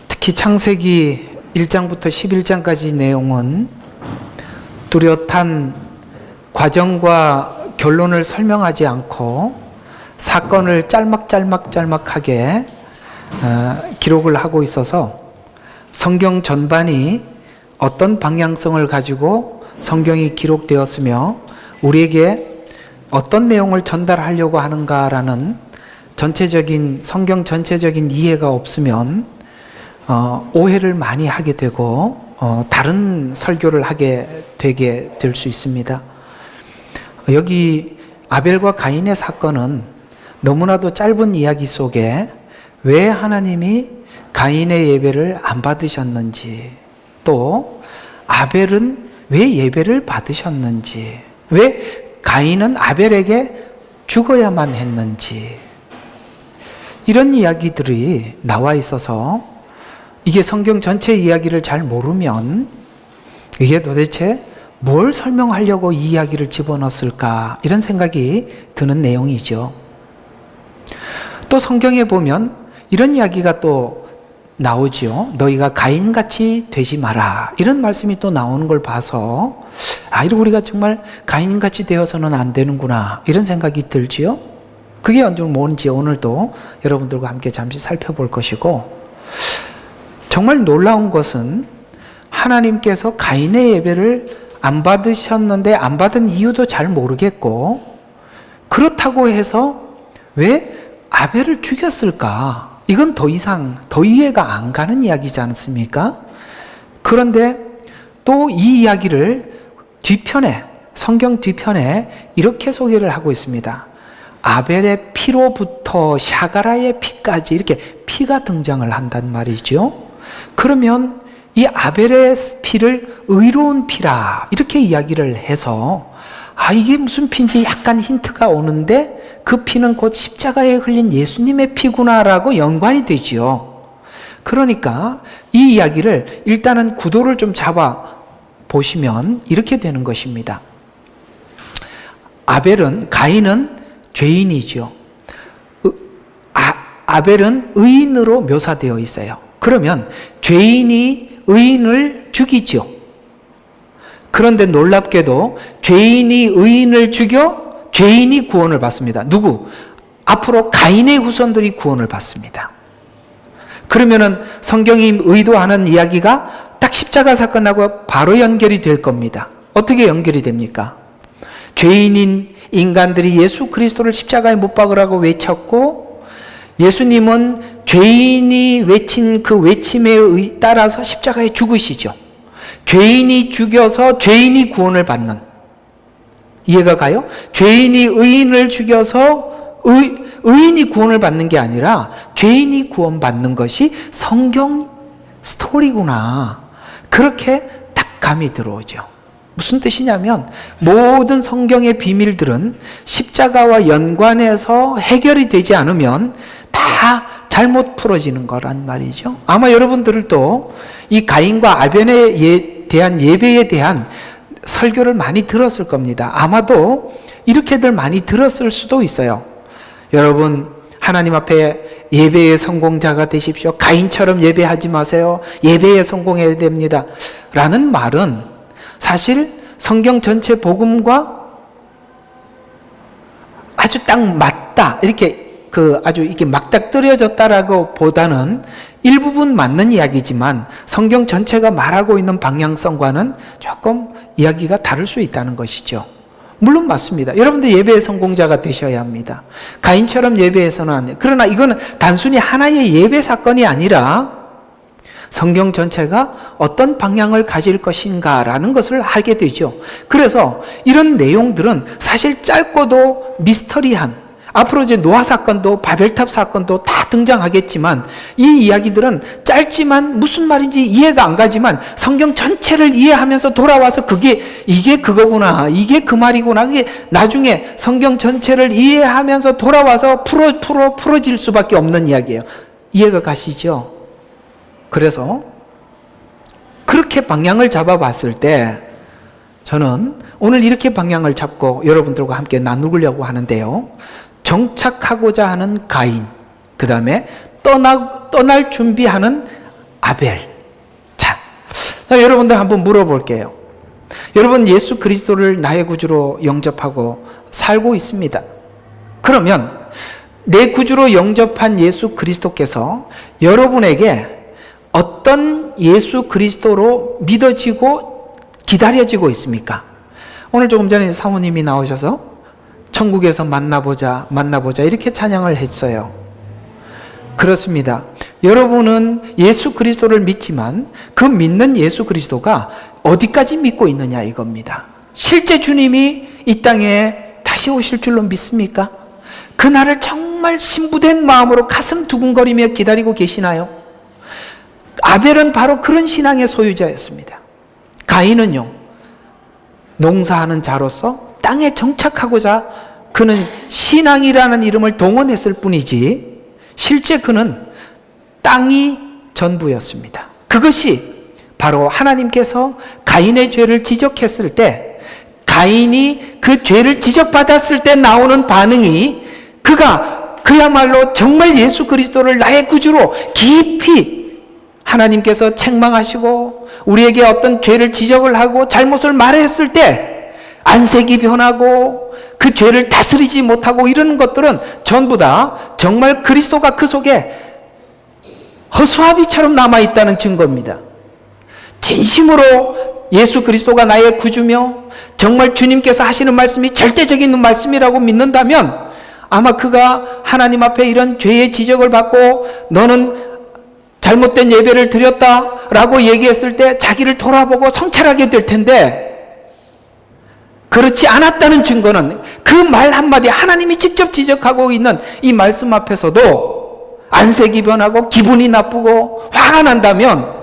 특히 창세기 1장부터 11장까지 내용은 뚜렷한 과정과 결론을 설명하지 않고 사건을 짤막하게 기록을 하고 있어서 성경 전반이 어떤 방향성을 가지고 성경이 기록되었으며 우리에게 어떤 내용을 전달하려고 하는가라는 성경 전체적인 이해가 없으면 오해를 많이 하게 되고 다른 설교를 하게 되게 될 수 있습니다. 여기 아벨과 가인의 사건은 너무나도 짧은 이야기 속에 왜 하나님이 가인의 예배를 안 받으셨는지, 또 아벨은 왜 예배를 받으셨는지, 왜 가인은 아벨에게 죽어야만 했는지, 이런 이야기들이 나와 있어서 이게 성경 전체 이야기를 잘 모르면 이게 도대체 뭘 설명하려고 이 이야기를 집어넣었을까, 이런 생각이 드는 내용이죠. 또 성경에 보면 이런 이야기가 또 나오죠. 너희가 가인같이 되지 마라, 이런 말씀이 또 나오는 걸 봐서 우리가 정말 가인같이 되어서는 안 되는구나, 이런 생각이 들지요. 그게 뭔지 오늘도 여러분들과 함께 잠시 살펴볼 것이고, 정말 놀라운 것은 하나님께서 가인의 예배를 안 받으셨는데 안 받은 이유도 잘 모르겠고, 그렇다고 해서 왜 아벨을 죽였을까? 이건 더 이해가 안 가는 이야기지 않습니까? 그런데 또 이 이야기를 성경 뒤편에 이렇게 소개를 하고 있습니다. 아벨의 피로부터 샤가라의 피까지 이렇게 피가 등장을 한단 말이죠. 그러면 이 아벨의 피를 의로운 피라, 이렇게 이야기를 해서 이게 무슨 피인지 약간 힌트가 오는데, 그 피는 곧 십자가에 흘린 예수님의 피구나라고 연관이 되지요. 그러니까 이 이야기를 일단은 구도를 좀 잡아 보시면 이렇게 되는 것입니다. 가인은 죄인이죠. 아벨은 의인으로 묘사되어 있어요. 그러면 죄인이 의인을 죽이죠. 그런데 놀랍게도 죄인이 의인을 죽여 죄인이 구원을 받습니다. 누구? 앞으로 가인의 후손들이 구원을 받습니다. 그러면은 성경이 의도하는 이야기가 딱 십자가 사건하고 바로 연결이 될 겁니다. 어떻게 연결이 됩니까? 죄인인 인간들이 예수 그리스도를 십자가에 못 박으라고 외쳤고, 예수님은 죄인이 외친 그 외침에 따라서 십자가에 죽으시죠. 죄인이 죽여서 죄인이 구원을 받는, 이해가 가요? 죄인이 의인을 죽여서 의인이 구원을 받는 게 아니라 죄인이 구원받는 것이 성경 스토리구나, 그렇게 딱 감이 들어오죠. 무슨 뜻이냐면 모든 성경의 비밀들은 십자가와 연관해서 해결이 되지 않으면 다 잘못 풀어지는 거란 말이죠. 아마 여러분들도 이 가인과 아벨에 대한 예배에 대한 설교를 많이 들었을 겁니다. 아마도 이렇게들 많이 들었을 수도 있어요. 여러분, 하나님 앞에 예배의 성공자가 되십시오. 가인처럼 예배하지 마세요. 예배에 성공해야 됩니다. 라는 말은 사실 성경 전체 복음과 아주 딱 맞다, 이렇게 아주 이렇게 맞닥뜨려졌다라고 보다는 일부분 맞는 이야기지만 성경 전체가 말하고 있는 방향성과는 조금 이야기가 다를 수 있다는 것이죠. 물론 맞습니다. 여러분들 예배의 성공자가 되셔야 합니다. 가인처럼 예배해서는 안 돼요. 그러나 이거는 단순히 하나의 예배 사건이 아니라 성경 전체가 어떤 방향을 가질 것인가라는 것을 하게 되죠. 그래서 이런 내용들은 사실 짧고도 미스터리한, 앞으로 이제 노아 사건도 바벨탑 사건도 다 등장하겠지만, 이 이야기들은 짧지만 무슨 말인지 이해가 안 가지만 성경 전체를 이해하면서 돌아와서 이게 그거구나, 이게 그 말이구나, 이게 나중에 성경 전체를 이해하면서 돌아와서 풀어질 수밖에 없는 이야기예요. 이해가 가시죠? 그래서 그렇게 방향을 잡아봤을 때 저는 오늘 이렇게 방향을 잡고 여러분들과 함께 나누려고 하는데요. 정착하고자 하는 가인, 그 다음에 떠날 준비하는 아벨. 자, 여러분들 한번 물어볼게요. 여러분 예수 그리스도를 나의 구주로 영접하고 살고 있습니다. 그러면 내 구주로 영접한 예수 그리스도께서 여러분에게 어떤 예수 그리스도로 믿어지고 기다려지고 있습니까? 오늘 조금 전에 사모님이 나오셔서 천국에서 만나보자 이렇게 찬양을 했어요. 그렇습니다. 여러분은 예수 그리스도를 믿지만 그 믿는 예수 그리스도가 어디까지 믿고 있느냐 이겁니다. 실제 주님이 이 땅에 다시 오실 줄로 믿습니까? 그날을 정말 신부된 마음으로 가슴 두근거리며 기다리고 계시나요? 아벨은 바로 그런 신앙의 소유자였습니다. 가인은요, 농사하는 자로서 땅에 정착하고자 그는 신앙이라는 이름을 동원했을 뿐이지 실제 그는 땅이 전부였습니다. 그것이 바로 하나님께서 가인의 죄를 지적했을 때, 가인이 그 죄를 지적받았을 때 나오는 반응이 그가 그야말로 정말 예수 그리스도를 나의 구주로 깊이 하나님께서 책망하시고 우리에게 어떤 죄를 지적을 하고 잘못을 말했을 때 안색이 변하고 그 죄를 다스리지 못하고 이러는 것들은 전부 다 정말 그리스도가 그 속에 허수아비처럼 남아있다는 증거입니다. 진심으로 예수 그리스도가 나의 구주며 정말 주님께서 하시는 말씀이 절대적인 말씀이라고 믿는다면 아마 그가 하나님 앞에 이런 죄의 지적을 받고 너는 잘못된 예배를 드렸다라고 얘기했을 때 자기를 돌아보고 성찰하게 될 텐데, 그렇지 않았다는 증거는 그 말 한마디, 하나님이 직접 지적하고 있는 이 말씀 앞에서도 안색이 변하고 기분이 나쁘고 화가 난다면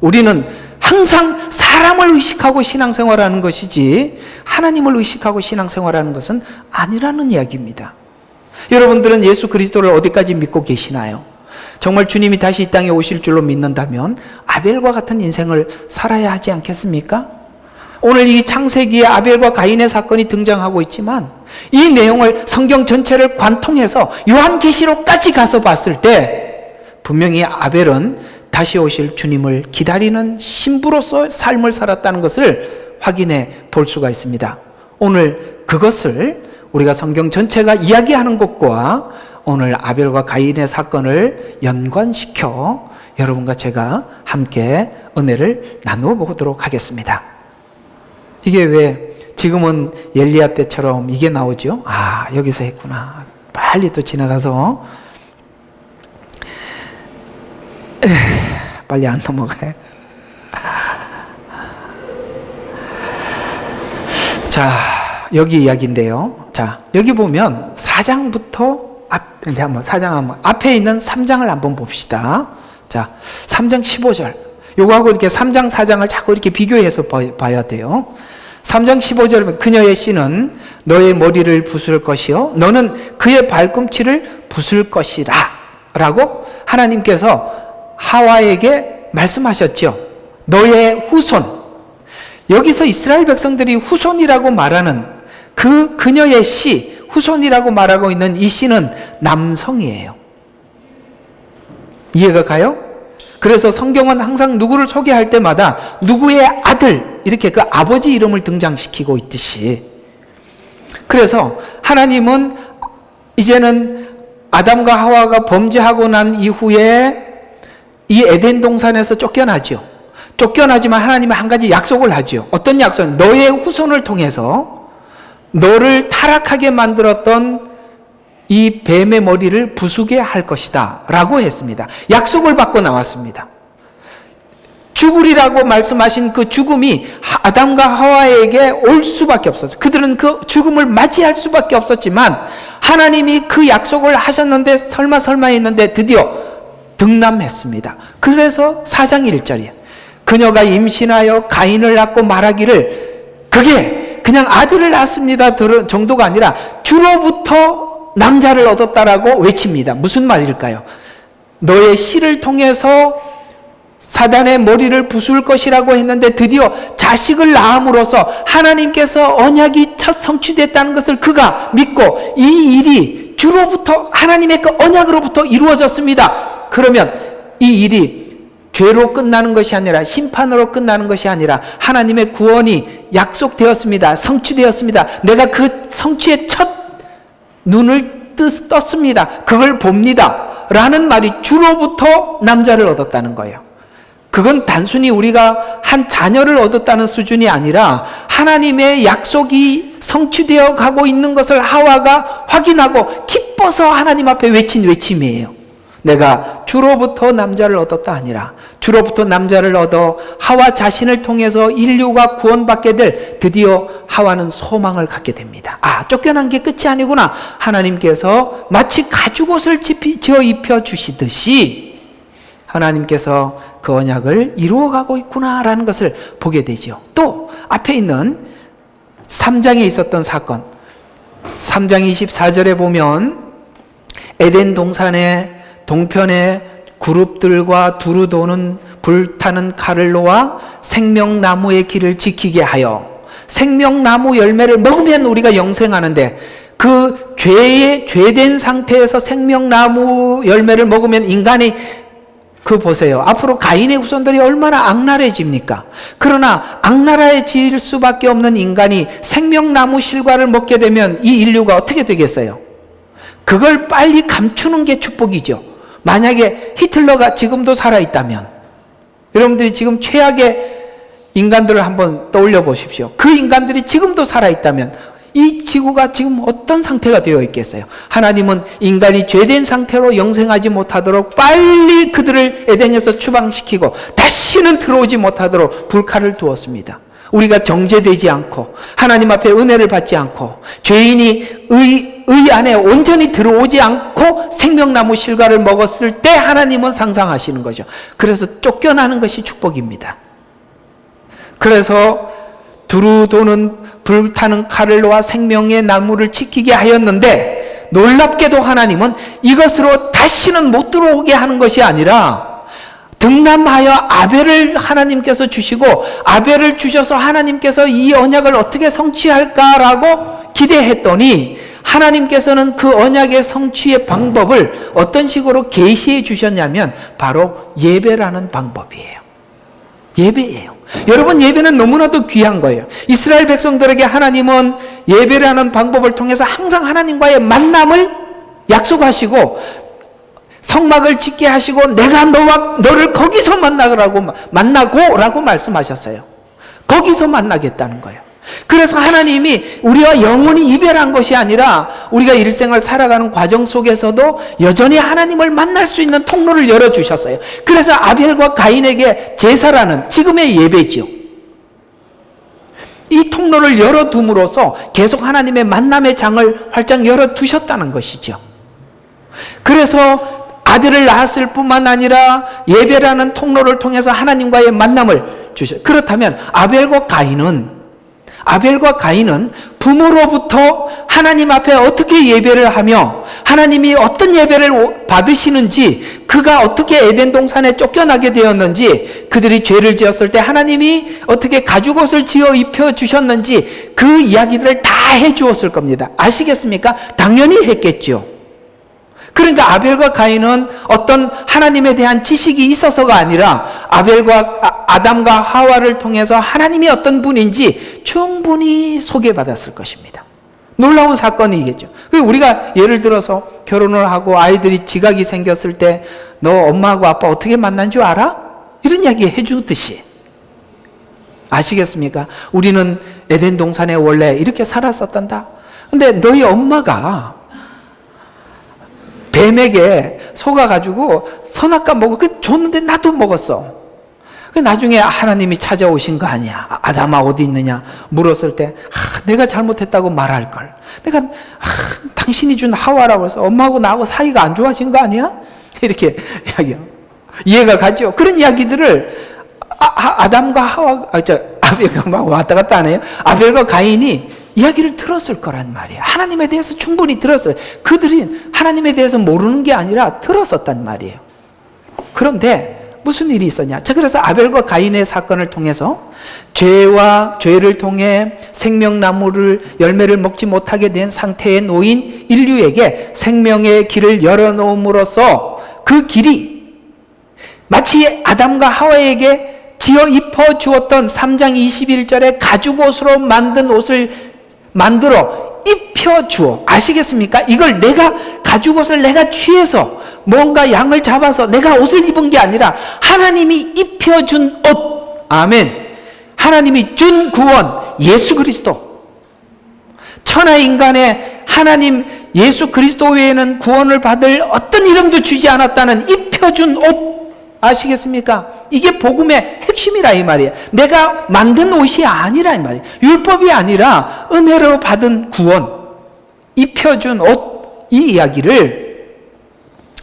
우리는 항상 사람을 의식하고 신앙생활하는 것이지 하나님을 의식하고 신앙생활하는 것은 아니라는 이야기입니다. 여러분들은 예수 그리스도를 어디까지 믿고 계시나요? 정말 주님이 다시 이 땅에 오실 줄로 믿는다면 아벨과 같은 인생을 살아야 하지 않겠습니까? 오늘 이 창세기에 아벨과 가인의 사건이 등장하고 있지만 이 내용을 성경 전체를 관통해서 요한계시록까지 가서 봤을 때 분명히 아벨은 다시 오실 주님을 기다리는 신부로서 삶을 살았다는 것을 확인해 볼 수가 있습니다. 오늘 그것을 우리가 성경 전체가 이야기하는 것과 오늘 아벨과 가인의 사건을 연관시켜 여러분과 제가 함께 은혜를 나누어 보도록 하겠습니다. 이게 왜 지금은 엘리야 때처럼 이게 나오죠? 아, 여기서 했구나. 빨리 또 지나가서 빨리 안 넘어가요. 자, 여기 이야기인데요. 자, 여기 보면 4장부터 이제 한번 4장 앞에 있는 3장을 한번 봅시다. 자, 3장 15절. 요거하고 이렇게 3장 4장을 자꾸 이렇게 비교해서 봐야 돼요. 3장 15절, 그녀의 씨는 너의 머리를 부술 것이요 너는 그의 발꿈치를 부술 것이라 라고 하나님께서 하와에게 말씀하셨죠. 너의 후손. 여기서 이스라엘 백성들이 후손이라고 말하는 그 그녀의 씨, 후손이라고 말하고 있는 이 씨는 남성이에요. 이해가 가요? 그래서 성경은 항상 누구를 소개할 때마다 누구의 아들, 이렇게 그 아버지 이름을 등장시키고 있듯이, 그래서 하나님은 이제는 아담과 하와가 범죄하고 난 이후에 이 에덴 동산에서 쫓겨나죠. 쫓겨나지만 하나님은 한 가지 약속을 하죠. 어떤 약속? 너의 후손을 통해서 너를 타락하게 만들었던 이 뱀의 머리를 부수게 할 것이다 라고 했습니다. 약속을 받고 나왔습니다. 죽으리라고 말씀하신 그 죽음이 아담과 하와에게 올 수밖에 없었어요. 그들은 그 죽음을 맞이할 수밖에 없었지만 하나님이 그 약속을 하셨는데 설마 했는데 드디어 등남했습니다. 그래서 4장 1절이에요. 그녀가 임신하여 가인을 낳고 말하기를, 그게 그냥 아들을 낳았습니다 정도가 아니라 주로부터 남자를 얻었다라고 외칩니다. 무슨 말일까요? 너의 씨를 통해서 사단의 머리를 부술 것이라고 했는데 드디어 자식을 낳음으로써 하나님께서 언약이 첫 성취됐다는 것을 그가 믿고 이 일이 주로부터, 하나님의 그 언약으로부터 이루어졌습니다. 그러면 이 일이 죄로 끝나는 것이 아니라 심판으로 끝나는 것이 아니라 하나님의 구원이 약속되었습니다. 성취되었습니다. 내가 그 성취의 첫 눈을 떴습니다. 그걸 봅니다. 라는 말이 주로부터 남자를 얻었다는 거예요. 그건 단순히 우리가 한 자녀를 얻었다는 수준이 아니라 하나님의 약속이 성취되어 가고 있는 것을 하와가 확인하고 기뻐서 하나님 앞에 외친 외침이에요. 내가 주로부터 남자를 얻었다 아니라 주로부터 남자를 얻어 하와 자신을 통해서 인류가 구원받게 될, 드디어 하와는 소망을 갖게 됩니다. 아, 쫓겨난 게 끝이 아니구나. 하나님께서 마치 가죽옷을 지어 입혀 주시듯이 하나님께서 그 언약을 이루어가고 있구나라는 것을 보게 되죠. 또 앞에 있는 3장에 있었던 사건, 3장 24절에 보면 에덴 동산의 동편에 그룹들과 두루 도는 불타는 칼을 놓아 생명나무의 길을 지키게 하여, 생명나무 열매를 먹으면 우리가 영생하는데 그 죄된 상태에서 생명나무 열매를 먹으면 인간이, 그 보세요. 앞으로 가인의 후손들이 얼마나 악랄해집니까? 그러나 악랄해질 수밖에 없는 인간이 생명나무 실과를 먹게 되면 이 인류가 어떻게 되겠어요? 그걸 빨리 감추는 게 축복이죠. 만약에 히틀러가 지금도 살아있다면, 여러분들이 지금 최악의 인간들을 한번 떠올려 보십시오. 그 인간들이 지금도 살아있다면 이 지구가 지금 어떤 상태가 되어 있겠어요? 하나님은 인간이 죄된 상태로 영생하지 못하도록 빨리 그들을 에덴에서 추방시키고 다시는 들어오지 못하도록 불칼을 두었습니다. 우리가 정죄되지 않고 하나님 앞에 은혜를 받지 않고 죄인이 의 안에 온전히 들어오지 않고 생명나무 실과를 먹었을 때 하나님은 상상하시는 거죠. 그래서 쫓겨나는 것이 축복입니다. 그래서 두루 도는 불타는 칼을 놓아 생명의 나무를 지키게 하였는데, 놀랍게도 하나님은 이것으로 다시는 못 들어오게 하는 것이 아니라 등남하여 아벨을 하나님께서 주시고, 아벨을 주셔서 하나님께서 이 언약을 어떻게 성취할까라고 기대했더니 하나님께서는 그 언약의 성취의 방법을 어떤 식으로 계시해 주셨냐면 바로 예배라는 방법이에요. 예배예요. 여러분, 예배는 너무나도 귀한 거예요. 이스라엘 백성들에게 하나님은 예배라는 방법을 통해서 항상 하나님과의 만남을 약속하시고 성막을 짓게 하시고 내가 너를 거기서 만나고라고 말씀하셨어요. 거기서 만나겠다는 거예요. 그래서 하나님이 우리와 영원히 이별한 것이 아니라 우리가 일생을 살아가는 과정 속에서도 여전히 하나님을 만날 수 있는 통로를 열어주셨어요. 그래서 아벨과 가인에게 제사라는 지금의 예배죠. 이 통로를 열어둠으로써 계속 하나님의 만남의 장을 활짝 열어두셨다는 것이죠. 그래서 아들을 낳았을 뿐만 아니라 예배라는 통로를 통해서 하나님과의 만남을 주셨어요. 그렇다면 아벨과 가인은 부모로부터 하나님 앞에 어떻게 예배를 하며 하나님이 어떤 예배를 받으시는지, 그가 어떻게 에덴 동산에 쫓겨나게 되었는지, 그들이 죄를 지었을 때 하나님이 어떻게 가죽옷을 지어 입혀 주셨는지 그 이야기들을 다 해주었을 겁니다. 아시겠습니까? 당연히 했겠죠. 그러니까 아벨과 가인은 어떤 하나님에 대한 지식이 있어서가 아니라 아담과 하와를 통해서 하나님이 어떤 분인지 충분히 소개받았을 것입니다. 놀라운 사건이겠죠. 우리가 예를 들어서 결혼을 하고 아이들이 지각이 생겼을 때 너 엄마하고 아빠 어떻게 만난 줄 알아? 이런 이야기 해주듯이, 아시겠습니까? 우리는 에덴 동산에 원래 이렇게 살았었단다. 근데 너희 엄마가 뱀에게 속아가지고 선악과 줬는데 나도 먹었어. 나중에 하나님이 찾아오신 거 아니야. 아담아 어디 있느냐 물었을 때 내가 잘못했다고 말할걸. 내가 당신이 준 하와라고 해서 엄마하고 나하고 사이가 안 좋아진 거 아니야? 이렇게 이야기해요. 이해가 가죠? 그런 이야기들을 아담과 아벨과 왔다 갔다 하네요. 아벨과 가인이 이야기를 들었을 거란 말이에요. 하나님에 대해서 충분히 들었어요. 그들이 하나님에 대해서 모르는 게 아니라 들었었단 말이에요. 그런데 무슨 일이 있었냐? 자, 그래서 아벨과 가인의 사건을 통해서 죄를 통해 생명나무를 열매를 먹지 못하게 된 상태에 놓인 인류에게 생명의 길을 열어놓음으로써 그 길이 마치 아담과 하와에게 지어 입혀 주었던 3장 21절에 가죽옷으로 만든 옷을 만들어 입혀 주어. 아시겠습니까? 이걸 내가 가죽옷을 내가 취해서 뭔가 양을 잡아서 내가 옷을 입은 게 아니라 하나님이 입혀준 옷. 아멘. 하나님이 준 구원 예수 그리스도. 천하 인간의 하나님 예수 그리스도 외에는 구원을 받을 어떤 이름도 주지 않았다는 입혀준 옷. 아시겠습니까? 이게 복음의 핵심이라 이 말이에요. 내가 만든 옷이 아니라 이 말이에요. 율법이 아니라 은혜로 받은 구원, 입혀준 옷. 이 이야기를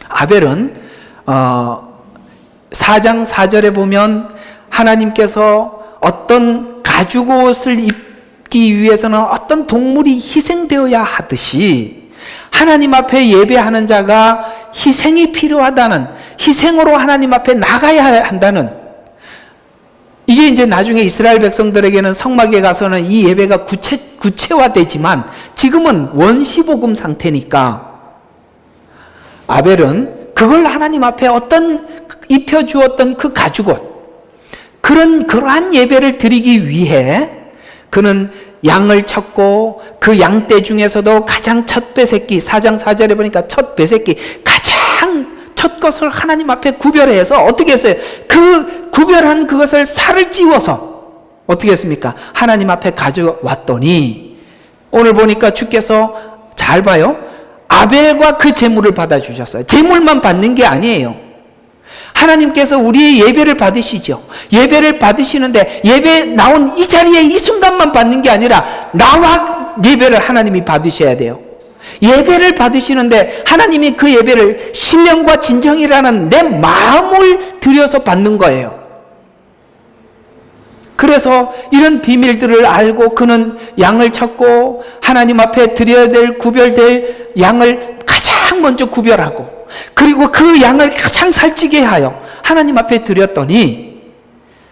아벨은 4장 4절에 보면 하나님께서 어떤 가죽옷을 입기 위해서는 어떤 동물이 희생되어야 하듯이 하나님 앞에 예배하는 자가 희생이 필요하다는, 희생으로 하나님 앞에 나가야 한다는, 이게 이제 나중에 이스라엘 백성들에게는 성막에 가서는 이 예배가 구체화되지만 지금은 원시복음 상태니까 아벨은 그걸 하나님 앞에 어떤 입혀주었던 그 가죽옷, 그러한 예배를 드리기 위해 그는 양을 쳤고 그 양떼 중에서도 가장 첫 배새끼, 4장 4절에 보니까 첫 배새끼, 가장 첫 것을 하나님 앞에 구별해서 어떻게 했어요? 그 구별한 그것을 살을 찌워서 어떻게 했습니까? 하나님 앞에 가져왔더니 오늘 보니까 주께서 잘 봐요. 아벨과 그 제물을 받아주셨어요. 제물만 받는 게 아니에요. 하나님께서 우리의 예배를 받으시죠. 예배를 받으시는데 예배 나온 이 자리에 이 순간만 받는 게 아니라 나와 예배를 하나님이 받으셔야 돼요. 예배를 받으시는데 하나님이 그 예배를 신령과 진정이라는 내 마음을 들여서 받는 거예요. 그래서 이런 비밀들을 알고 그는 양을 쳤고 하나님 앞에 드려야 될 구별될 양을 가장 먼저 구별하고 그리고 그 양을 가장 살찌게 하여 하나님 앞에 드렸더니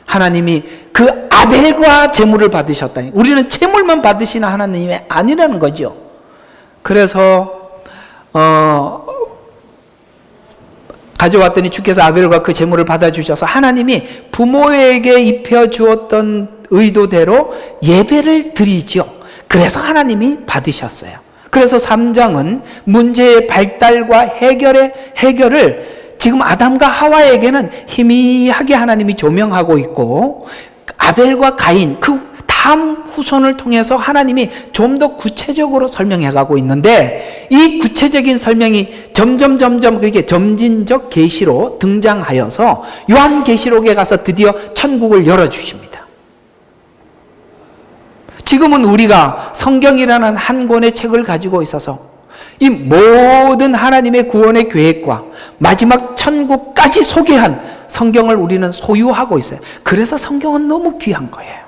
하나님이 그 아벨과 제물을 받으셨다. 우리는 제물만 받으시는 하나님이 아니라는 거죠. 그래서 가져왔더니 주께서 아벨과 그 제물을 받아주셔서 하나님이 부모에게 입혀주었던 의도대로 예배를 드리죠. 그래서 하나님이 받으셨어요. 그래서 3장은 문제의 발달과 해결을 지금 아담과 하와에게는 희미하게 하나님이 조명하고 있고 아벨과 가인 그 다음 후손을 통해서 하나님이 좀 더 구체적으로 설명해 가고 있는데 이 구체적인 설명이 점점 그렇게 점진적 계시로 등장하여서 요한계시록에 가서 드디어 천국을 열어주십니다. 지금은 우리가 성경이라는 한 권의 책을 가지고 있어서 이 모든 하나님의 구원의 계획과 마지막 천국까지 소개한 성경을 우리는 소유하고 있어요. 그래서 성경은 너무 귀한 거예요.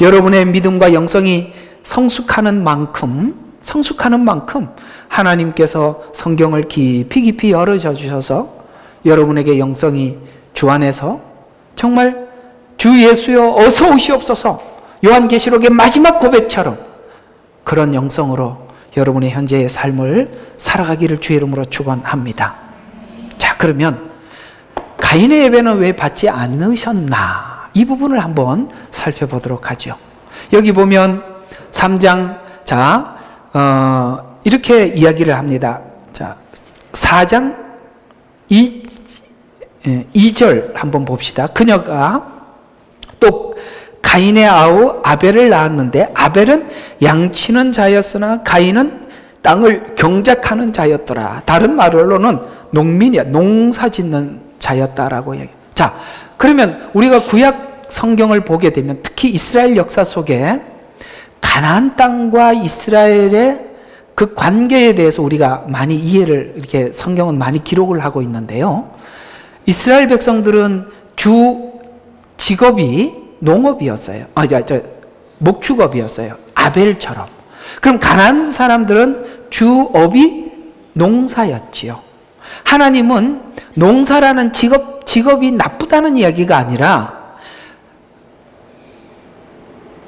여러분의 믿음과 영성이 성숙하는 만큼 하나님께서 성경을 깊이 열어줘 주셔서 여러분에게 영성이 주 안에서 정말 주 예수여 어서 오시옵소서 요한계시록의 마지막 고백처럼 그런 영성으로 여러분의 현재의 삶을 살아가기를 주의 이름으로 축원합니다. 자, 그러면 가인의 예배는 왜 받지 않으셨나? 이 부분을 한번 살펴보도록 하죠. 여기 보면 3장 이렇게 이야기를 합니다. 자, 4장 2절 한번 봅시다. 그녀가 또 가인의 아우 아벨을 낳았는데 아벨은 양치는 자였으나 가인은 땅을 경작하는 자였더라. 다른 말로는 농민이야. 농사 짓는 자였다라고 얘기해요. 자, 그러면 우리가 구약 성경을 보게 되면 특히 이스라엘 역사 속에 가나안 땅과 이스라엘의 그 관계에 대해서 우리가 많이 이해를 이렇게 성경은 많이 기록을 하고 있는데요. 이스라엘 백성들은 주 직업이 농업이었어요. 목축업이었어요. 아벨처럼. 그럼 가나안 사람들은 주업이 농사였지요. 하나님은 농사라는 직업이 나쁘다는 이야기가 아니라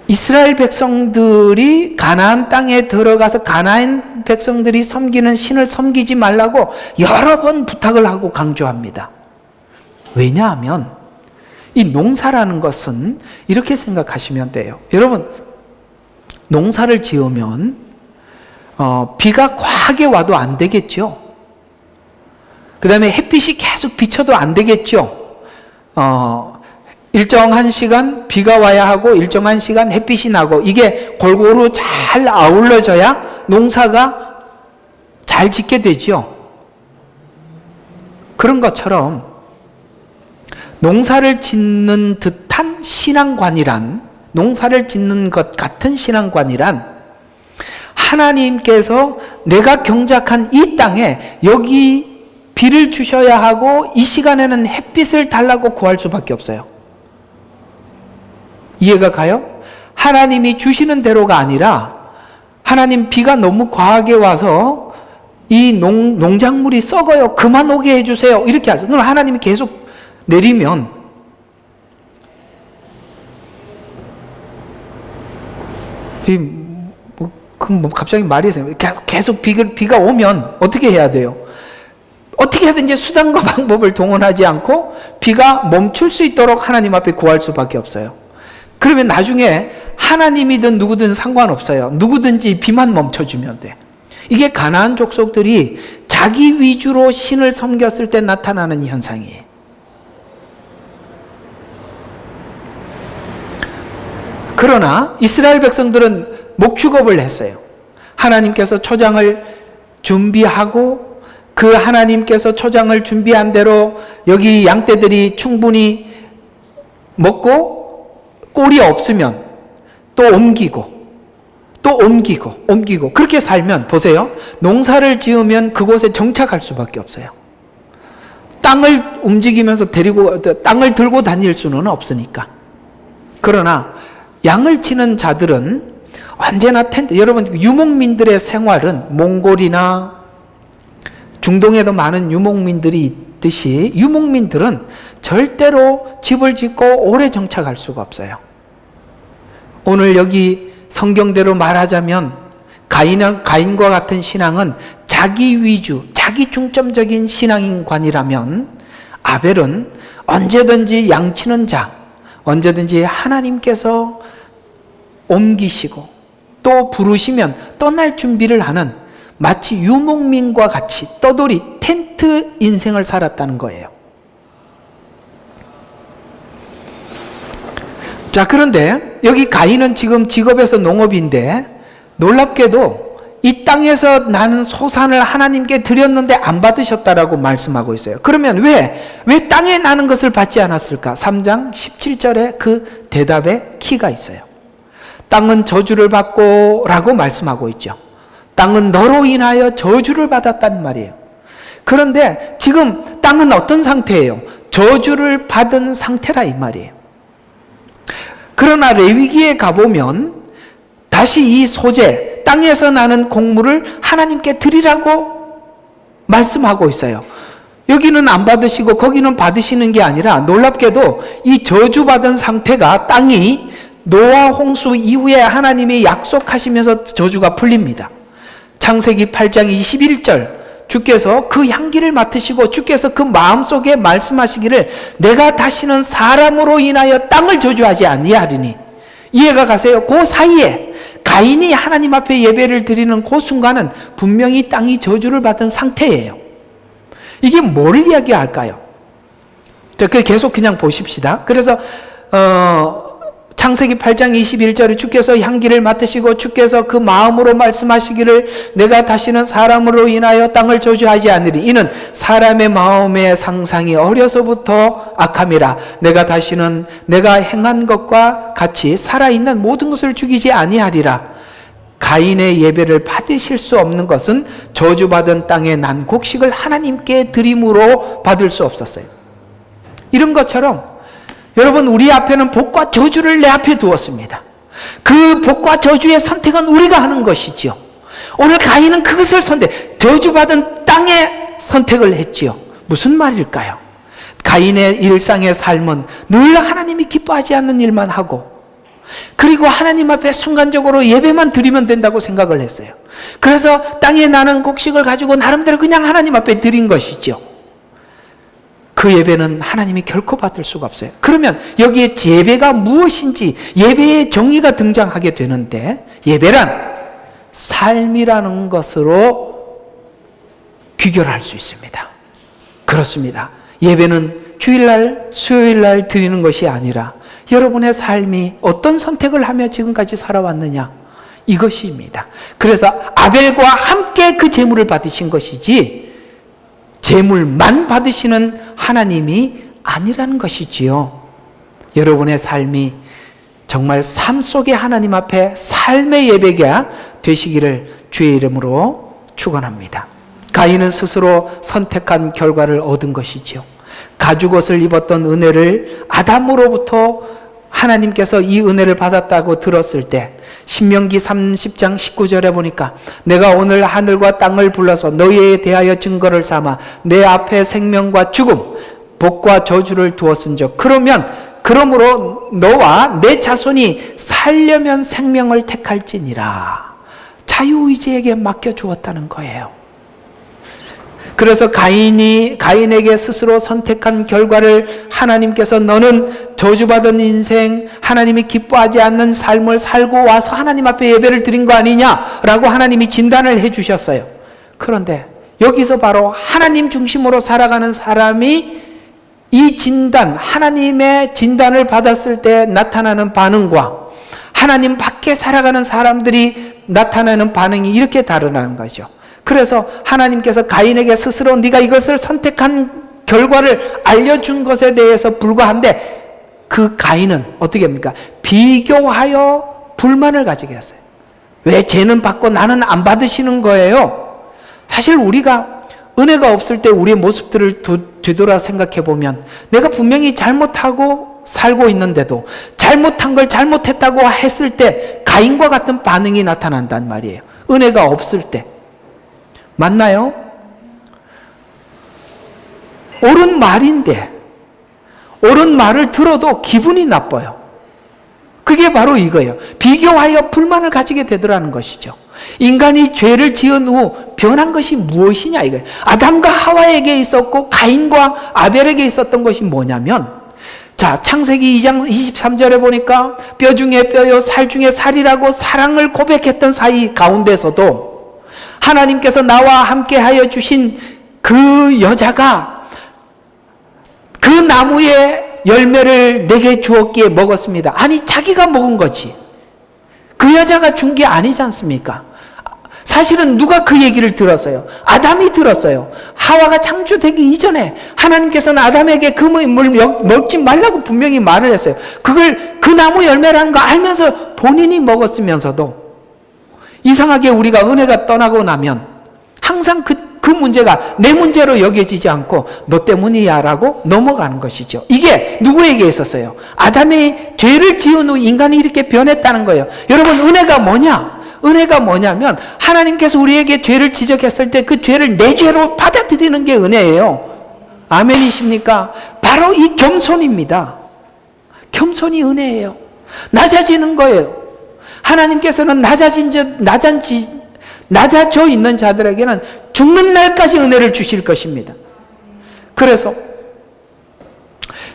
이스라엘 백성들이 가나안 땅에 들어가서 가나안 백성들이 섬기는 신을 섬기지 말라고 여러 번 부탁을 하고 강조합니다. 왜냐하면 이 농사라는 것은 이렇게 생각하시면 돼요. 여러분, 농사를 지으면 비가 과하게 와도 안 되겠죠. 그 다음에 햇빛이 계속 비쳐도 안 되겠죠. 일정한 시간 비가 와야 하고 일정한 시간 햇빛이 나고 이게 골고루 잘 아울러져야 농사가 잘 짓게 되죠. 그런 것처럼 농사를 짓는 듯한 신앙관이란, 농사를 짓는 것 같은 신앙관이란 하나님께서 내가 경작한 이 땅에 여기 비를 주셔야 하고 이 시간에는 햇빛을 달라고 구할 수밖에 없어요. 이해가 가요? 하나님이 주시는 대로가 아니라 하나님 비가 너무 과하게 와서 이 농작물이 썩어요. 그만 오게 해주세요. 이렇게 하죠. 그럼 하나님이 계속 내리면 갑자기 말이 생겨요. 계속 비가 오면 어떻게 해야 돼요? 어떻게 하든지 수단과 방법을 동원하지 않고 비가 멈출 수 있도록 하나님 앞에 구할 수밖에 없어요. 그러면 나중에 하나님이든 누구든 상관없어요. 누구든지 비만 멈춰주면 돼. 이게 가나안 족속들이 자기 위주로 신을 섬겼을 때 나타나는 현상이에요. 그러나 이스라엘 백성들은 목축업을 했어요. 하나님께서 초장을 준비하고 그 하나님께서 초장을 준비한 대로 여기 양떼들이 충분히 먹고 꼴이 없으면 또 옮기고 그렇게 살면 보세요. 농사를 지으면 그곳에 정착할 수밖에 없어요. 땅을 움직이면서 땅을 들고 다닐 수는 없으니까. 그러나 양을 치는 자들은 언제나 여러분 유목민들의 생활은 몽골이나 중동에도 많은 유목민들이 있듯이 유목민들은 절대로 집을 짓고 오래 정착할 수가 없어요. 오늘 여기 성경대로 말하자면 가인과 같은 신앙은 자기 위주, 자기 중점적인 신앙인관이라면 아벨은 언제든지 양치는 자, 언제든지 하나님께서 옮기시고 또 부르시면 떠날 준비를 하는 마치 유목민과 같이 떠돌이 텐트 인생을 살았다는 거예요. 자, 그런데 여기 가인은 지금 직업에서 농업인데 놀랍게도 이 땅에서 나는 소산을 하나님께 드렸는데 안 받으셨다라고 말씀하고 있어요. 그러면 왜 땅에 나는 것을 받지 않았을까? 3장 17절에 그 대답의 키가 있어요. 땅은 저주를 받고 라고 말씀하고 있죠. 땅은 너로 인하여 저주를 받았단 말이에요. 그런데 지금 땅은 어떤 상태예요? 저주를 받은 상태라 이 말이에요. 그러나 레위기에 가보면 다시 이 소재, 땅에서 나는 곡물을 하나님께 드리라고 말씀하고 있어요. 여기는 안 받으시고 거기는 받으시는 게 아니라 놀랍게도 이 저주받은 상태가 땅이 노아 홍수 이후에 하나님이 약속하시면서 저주가 풀립니다. 창세기 8장 21절 주께서 그 향기를 맡으시고 주께서 그 마음속에 말씀하시기를 내가 다시는 사람으로 인하여 땅을 저주하지 아니하리니. 이해가 가세요? 그 사이에 가인이 하나님 앞에 예배를 드리는 그 순간은 분명히 땅이 저주를 받은 상태예요. 이게 뭘 이야기할까요? 계속 그냥 보십시다. 그래서 창세기 8장 21절에 주께서 향기를 맡으시고 주께서 그 마음으로 말씀하시기를 내가 다시는 사람으로 인하여 땅을 저주하지 않으리. 이는 사람의 마음의 상상이 어려서부터 악함이라. 내가 다시는 내가 행한 것과 같이 살아있는 모든 것을 죽이지 아니하리라. 가인의 예배를 받으실 수 없는 것은 저주받은 땅에 난 곡식을 하나님께 드림으로 받을 수 없었어요. 이런 것처럼 여러분, 우리 앞에는 복과 저주를 내 앞에 두었습니다. 그 복과 저주의 선택은 우리가 하는 것이지요. 오늘 가인은 그것을 저주받은 땅의 선택을 했지요. 무슨 말일까요? 가인의 일상의 삶은 늘 하나님이 기뻐하지 않는 일만 하고, 그리고 하나님 앞에 순간적으로 예배만 드리면 된다고 생각을 했어요. 그래서 땅에 나는 곡식을 가지고 나름대로 그냥 하나님 앞에 드린 것이죠. 그 예배는 하나님이 결코 받을 수가 없어요. 그러면 여기에 예배가 무엇인지, 예배의 정의가 등장하게 되는데, 예배란 삶이라는 것으로 비교를 할 수 있습니다. 그렇습니다. 예배는 주일날, 수요일날 드리는 것이 아니라 여러분의 삶이 어떤 선택을 하며 지금까지 살아왔느냐, 이것입니다. 그래서 아벨과 함께 그 제물을 받으신 것이지 제물만 받으시는 하나님이 아니라는 것이지요. 여러분의 삶이 정말 삶 속에 하나님 앞에 삶의 예배가 되시기를 주의 이름으로 축원합니다. 가인은 스스로 선택한 결과를 얻은 것이지요. 가죽옷을 입었던 은혜를 아담으로부터 하나님께서 이 은혜를 받았다고 들었을 때 신명기 30장 19절에 보니까 내가 오늘 하늘과 땅을 불러서 너희에 대하여 증거를 삼아 내 앞에 생명과 죽음, 복과 저주를 두었은즉 그러므로 너와 내 자손이 살려면 생명을 택할지니라. 자유의지에게 맡겨주었다는 거예요. 그래서 가인에게 스스로 선택한 결과를 하나님께서 너는 저주받은 인생, 하나님이 기뻐하지 않는 삶을 살고 와서 하나님 앞에 예배를 드린 거 아니냐라고 하나님이 진단을 해주셨어요. 그런데 여기서 바로 하나님 중심으로 살아가는 사람이 이 진단, 하나님의 진단을 받았을 때 나타나는 반응과 하나님 밖에 살아가는 사람들이 나타나는 반응이 이렇게 다르다는 거죠. 그래서 하나님께서 가인에게 스스로 네가 이것을 선택한 결과를 알려준 것에 대해서 불과한데, 그 가인은 어떻게 합니까? 비교하여 불만을 가지게 했어요. 왜 쟤는 받고 나는 안 받으시는 거예요? 사실 우리가 은혜가 없을 때 우리의 모습들을 뒤돌아 생각해 보면 내가 분명히 잘못하고 살고 있는데도 잘못한 걸 잘못했다고 했을 때 가인과 같은 반응이 나타난단 말이에요. 은혜가 없을 때. 맞나요? 옳은 말인데 옳은 말을 들어도 기분이 나빠요. 그게 바로 이거예요. 비교하여 불만을 가지게 되더라는 것이죠. 인간이 죄를 지은 후 변한 것이 무엇이냐 이거예요. 아담과 하와에게 있었고 가인과 아벨에게 있었던 것이 뭐냐면, 자, 창세기 2장 23절에 보니까 뼈 중에 뼈요 살 중에 살이라고 사랑을 고백했던 사이 가운데서도 하나님께서 나와 함께 하여 주신 그 여자가 그 나무의 열매를 내게 주었기에 먹었습니다. 아니, 자기가 먹은 거지. 그 여자가 준 게 아니지 않습니까? 사실은 누가 그 얘기를 들었어요? 아담이 들었어요. 하와가 창조되기 이전에 하나님께서는 아담에게 그 물 먹지 말라고 분명히 말을 했어요. 그걸 그 나무 열매라는 거 알면서 본인이 먹었으면서도 이상하게 우리가 은혜가 떠나고 나면 항상 그 문제가 내 문제로 여겨지지 않고 너 때문이야 라고 넘어가는 것이죠. 이게 누구에게 있었어요? 아담이 죄를 지은 후 인간이 이렇게 변했다는 거예요. 여러분, 은혜가 뭐냐? 은혜가 뭐냐면 하나님께서 우리에게 죄를 지적했을 때 그 죄를 내 죄로 받아들이는 게 은혜예요. 아멘이십니까? 바로 이 겸손입니다. 겸손이 은혜예요. 낮아지는 거예요. 하나님께서는 낮아져 있는 자들에게는 죽는 날까지 은혜를 주실 것입니다. 그래서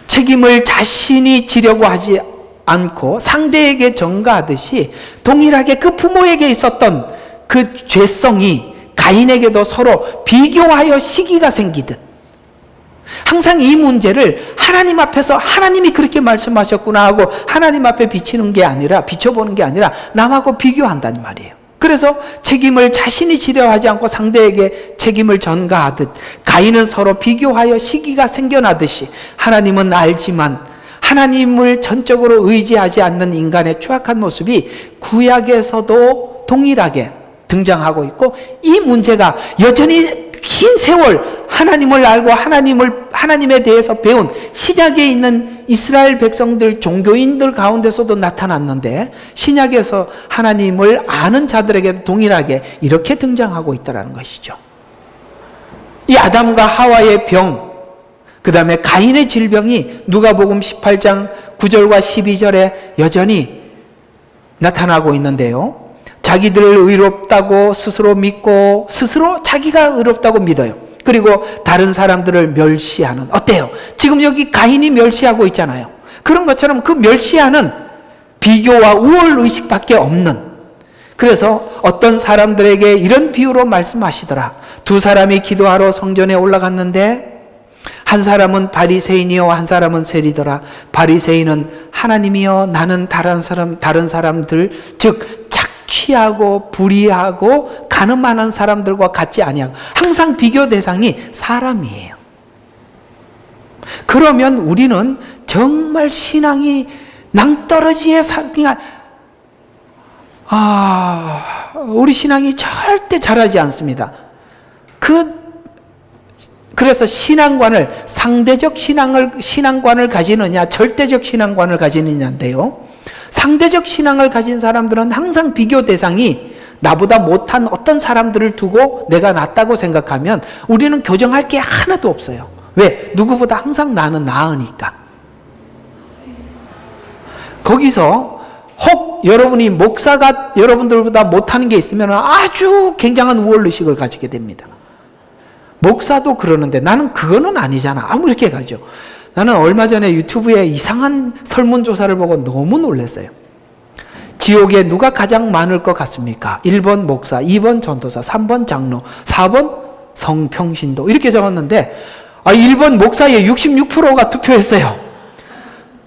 책임을 자신이 지려고 하지 않고 상대에게 전가하듯이 동일하게 그 부모에게 있었던 그 죄성이 가인에게도 서로 비교하여 시기가 생기듯 항상 이 문제를 하나님 앞에서 하나님이 그렇게 말씀하셨구나 하고 하나님 앞에 비춰보는 게 아니라 남하고 비교한다는 말이에요. 그래서 책임을 자신이 지려 하지 않고 상대에게 책임을 전가하듯 가인은 서로 비교하여 시기가 생겨나듯이 하나님은 알지만 하나님을 전적으로 의지하지 않는 인간의 추악한 모습이 구약에서도 동일하게 등장하고 있고, 이 문제가 여전히 긴 세월 하나님을 알고 하나님에 대해서 배운 신약에 있는 이스라엘 백성들, 종교인들 가운데서도 나타났는데 신약에서 하나님을 아는 자들에게도 동일하게 이렇게 등장하고 있다는 것이죠. 이 아담과 하와의 병, 그 다음에 가인의 질병이 누가복음 18장 9절과 12절에 여전히 나타나고 있는데요. 자기들을 의롭다고 스스로 믿고 스스로 자기가 의롭다고 믿어요. 그리고 다른 사람들을 멸시하는, 어때요? 지금 여기 가인이 멸시하고 있잖아요. 그런 것처럼 그 멸시하는 비교와 우월의식밖에 없는, 그래서 어떤 사람들에게 이런 비유로 말씀하시더라. 두 사람이 기도하러 성전에 올라갔는데 한 사람은 바리새인이요 한 사람은 세리더라. 바리새인은 하나님이여 나는 다른 사람들 즉 착취하고 불의하고 간음하는 사람들과 같지 아니하고, 항상 비교 대상이 사람이에요. 그러면 우리는 정말 신앙이 낭떠러지에 우리 신앙이 절대 자라지 않습니다. 그래서 신앙관을, 상대적 신앙관을 가지느냐, 절대적 신앙관을 가지느냐인데요. 상대적 신앙을 가진 사람들은 항상 비교 대상이 나보다 못한 어떤 사람들을 두고 내가 낫다고 생각하면 우리는 교정할 게 하나도 없어요. 왜? 누구보다 항상 나는 나으니까. 거기서 혹 여러분이 목사가 여러분들보다 못하는 게 있으면 아주 굉장한 우월의식을 가지게 됩니다. 목사도 그러는데 나는 그거는 아니잖아. 이렇게 가죠. 나는 얼마 전에 유튜브에 이상한 설문조사를 보고 너무 놀랐어요. 지옥에 누가 가장 많을 것 같습니까? 1번 목사, 2번 전도사, 3번 장로, 4번 성평신도, 이렇게 적었는데 1번 목사에 66%가 투표했어요.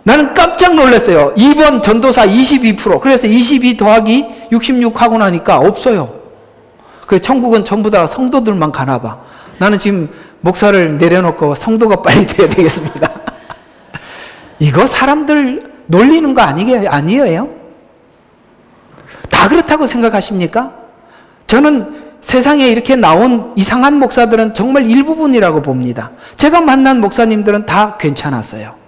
나는 깜짝 놀랐어요. 2번 전도사 22%. 그래서 22 더하기 66 하고 나니까 없어요. 그 천국은 전부 다 성도들만 가나 봐. 나는 지금 목사를 내려놓고 성도가 빨리 돼야 되겠습니다. 이거 사람들 놀리는 거 아니에요? 다 그렇다고 생각하십니까? 저는 세상에 이렇게 나온 이상한 목사들은 정말 일부분이라고 봅니다. 제가 만난 목사님들은 다 괜찮았어요.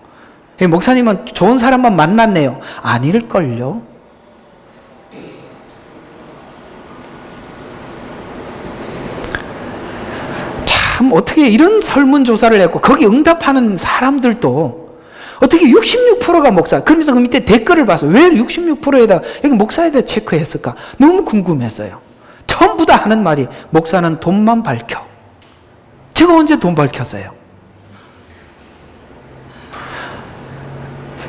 목사님은 좋은 사람만 만났네요. 아닐걸요? 참 어떻게 이런 설문조사를 했고 거기 응답하는 사람들도 어떻게 66%가 목사, 그러면서 그 밑에 댓글을 봐서 왜 66%에다 여기 목사에다 체크했을까? 너무 궁금했어요. 전부 다 하는 말이 목사는 돈만 밝혀. 제가 언제 돈 밝혔어요?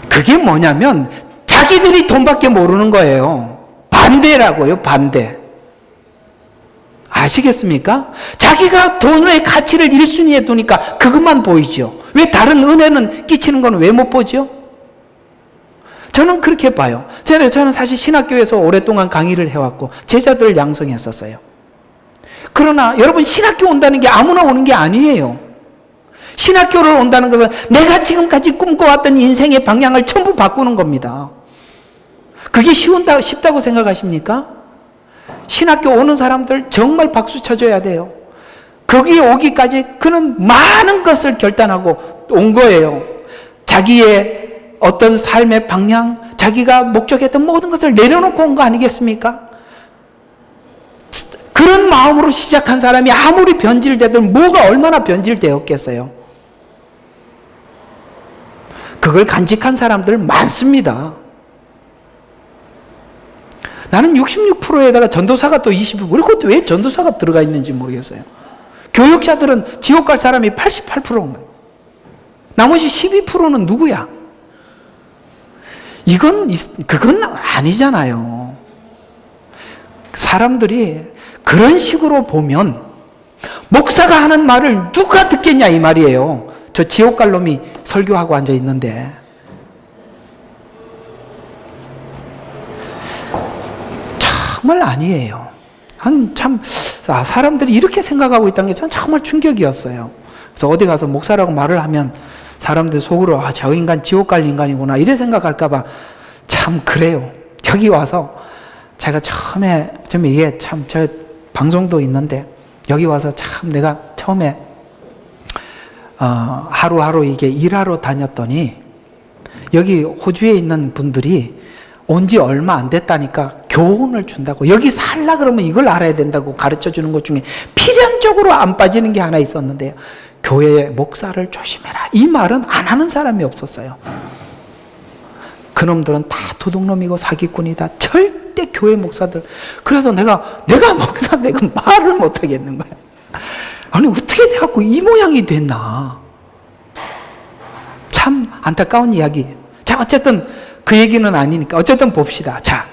그게 뭐냐면 자기들이 돈밖에 모르는 거예요. 반대라고요, 반대. 아시겠습니까? 자기가 돈의 가치를 1순위에 두니까 그것만 보이죠. 왜 다른 은혜는 끼치는 건 왜 못 보죠? 저는 그렇게 봐요. 저는 사실 신학교에서 오랫동안 강의를 해왔고 제자들을 양성했었어요. 그러나 여러분, 신학교 온다는 게 아무나 오는 게 아니에요. 신학교를 온다는 것은 내가 지금까지 꿈꿔왔던 인생의 방향을 전부 바꾸는 겁니다. 그게 쉽다고 생각하십니까? 신학교 오는 사람들 정말 박수 쳐줘야 돼요. 거기에 오기까지 그는 많은 것을 결단하고 온 거예요. 자기의 어떤 삶의 방향, 자기가 목적했던 모든 것을 내려놓고 온 거 아니겠습니까? 그런 마음으로 시작한 사람이 아무리 변질되든 뭐가 얼마나 변질되었겠어요? 그걸 간직한 사람들 많습니다. 나는 66%에다가 전도사가 또 20%, 그것도 왜 전도사가 들어가 있는지 모르겠어요. 교육자들은 지옥 갈 사람이 88%인 거예요. 나머지 12%는 누구야? 그건 아니잖아요. 사람들이 그런 식으로 보면 목사가 하는 말을 누가 듣겠냐 이 말이에요. 저 지옥 갈 놈이 설교하고 앉아 있는데. 정말 아니에요. 사람들이 이렇게 생각하고 있다는 게 저는 정말 충격이었어요. 그래서 어디 가서 목사라고 말을 하면 사람들 속으로 저 인간 지옥 갈 인간이구나 이래 생각할까봐 참 그래요. 여기 와서 제가 처음에 이게 참 저 방송도 있는데 여기 와서 참 내가 처음에 하루하루 이게 일하러 다녔더니 여기 호주에 있는 분들이 온 지 얼마 안 됐다니까 교훈을 준다고. 여기 살라 그러면 이걸 알아야 된다고 가르쳐 주는 것 중에 필연적으로 안 빠지는 게 하나 있었는데요. 교회 목사를 조심해라. 이 말은 안 하는 사람이 없었어요. 그놈들은 다 도둑놈이고 사기꾼이다. 절대 교회 목사들. 그래서 내가 목사 내가 말을 못 하겠는 거야. 아니 어떻게 돼갖고 이 모양이 됐나. 참 안타까운 이야기예요. 자, 어쨌든 그 얘기는 아니니까 어쨌든 봅시다. 자,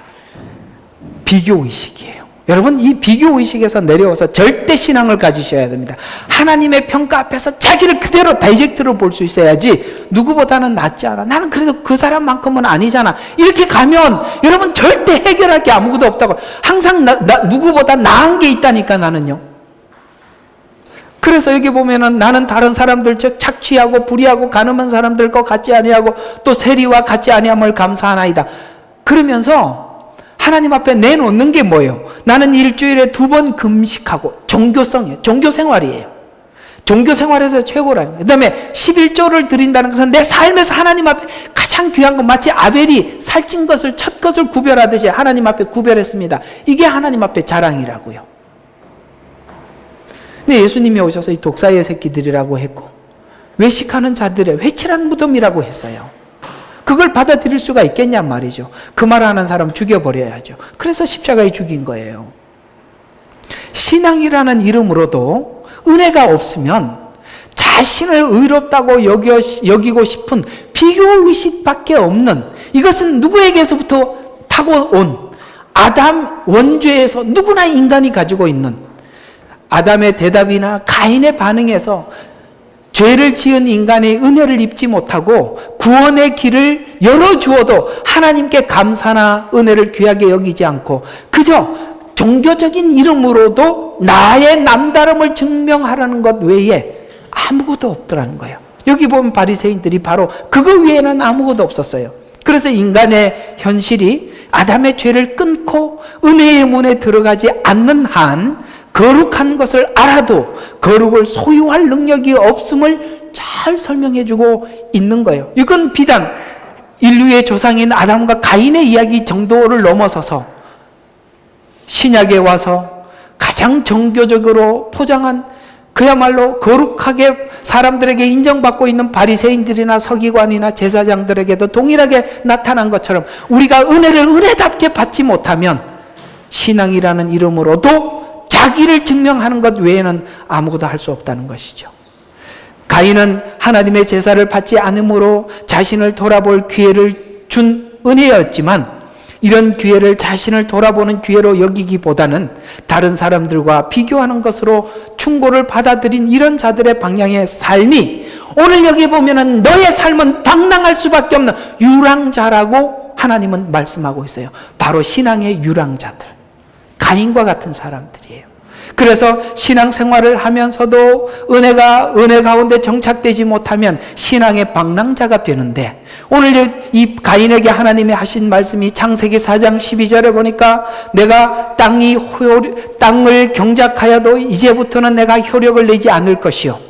비교의식이에요. 여러분, 이 비교의식에서 내려와서 절대 신앙을 가지셔야 됩니다. 하나님의 평가 앞에서 자기를 그대로 다이렉트로 볼 수 있어야지 누구보다는 낫지 않아. 나는 그래도 그 사람만큼은 아니잖아. 이렇게 가면 여러분 절대 해결할 게 아무것도 없다고. 항상 누구보다 나은 게 있다니까 나는요. 그래서 여기 보면은 나는 다른 사람들 즉 착취하고 불의하고 가늠한 사람들과 같지 아니하고 또 세리와 같지 아니함을 감사하나이다. 그러면서 하나님 앞에 내놓는 게 뭐예요? 나는 일주일에 2번 금식하고 종교성이에요. 종교생활이에요. 종교생활에서 최고라는 거예요. 그 다음에 11조를 드린다는 것은 내 삶에서 하나님 앞에 가장 귀한 것, 마치 아벨이 살찐 것을 첫 것을 구별하듯이 하나님 앞에 구별했습니다. 이게 하나님 앞에 자랑이라고요. 근데 예수님이 오셔서 이 독사의 새끼들이라고 했고 외식하는 자들의 회칠한 무덤이라고 했어요. 그걸 받아들일 수가 있겠냔 말이죠. 그 말하는 사람 죽여버려야죠. 그래서 십자가에 죽인 거예요. 신앙이라는 이름으로도 은혜가 없으면 자신을 의롭다고 여기고 싶은 비교의식밖에 없는, 이것은 누구에게서부터 타고 온 아담 원죄에서 누구나 인간이 가지고 있는 아담의 대답이나 가인의 반응에서 죄를 지은 인간이 은혜를 입지 못하고 구원의 길을 열어주어도 하나님께 감사나 은혜를 귀하게 여기지 않고 그저 종교적인 이름으로도 나의 남다름을 증명하라는 것 외에 아무것도 없더라는 거예요. 여기 보면 바리새인들이 바로 그거 외에는 아무것도 없었어요. 그래서 인간의 현실이 아담의 죄를 끊고 은혜의 문에 들어가지 않는 한 거룩한 것을 알아도 거룩을 소유할 능력이 없음을 잘 설명해주고 있는 거예요. 이건 비단 인류의 조상인 아담과 가인의 이야기 정도를 넘어서서 신약에 와서 가장 정교적으로 포장한 그야말로 거룩하게 사람들에게 인정받고 있는 바리새인들이나 서기관이나 제사장들에게도 동일하게 나타난 것처럼 우리가 은혜를 은혜답게 받지 못하면 신앙이라는 이름으로도 자기를 증명하는 것 외에는 아무것도 할 수 없다는 것이죠. 가인은 하나님의 제사를 받지 않으므로 자신을 돌아볼 기회를 준 은혜였지만 이런 기회를 자신을 돌아보는 기회로 여기기보다는 다른 사람들과 비교하는 것으로 충고를 받아들인 이런 자들의 방향의 삶이 오늘 여기 보면은 너의 삶은 방랑할 수밖에 없는 유랑자라고 하나님은 말씀하고 있어요. 바로 신앙의 유랑자들, 가인과 같은 사람들이에요. 그래서 신앙생활을 하면서도 은혜 가운데 정착되지 못하면 신앙의 방랑자가 되는데 오늘 이 가인에게 하나님이 하신 말씀이 창세기 4장 12절에 보니까 내가 땅을 경작하여도 이제부터는 내가 효력을 내지 않을 것이요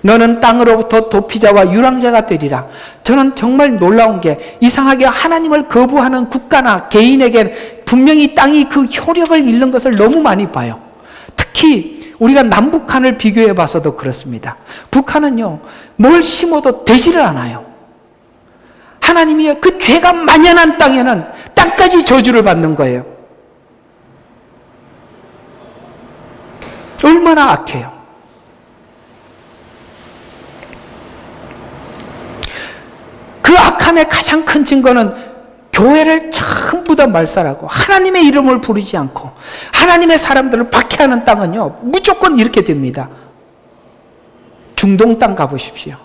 너는 땅으로부터 도피자와 유랑자가 되리라. 저는 정말 놀라운 게 이상하게 하나님을 거부하는 국가나 개인에게 분명히 땅이 그 효력을 잃는 것을 너무 많이 봐요. 특히 우리가 남북한을 비교해 봐서도 그렇습니다. 북한은요, 뭘 심어도 되지를 않아요. 하나님이 그 죄가 만연한 땅에는 땅까지 저주를 받는 거예요. 얼마나 악해요. 그 악함의 가장 큰 증거는 교회를 전부 다 말살하고 하나님의 이름을 부르지 않고 하나님의 사람들을 박해하는 땅은요 무조건 이렇게 됩니다. 중동 땅 가보십시오.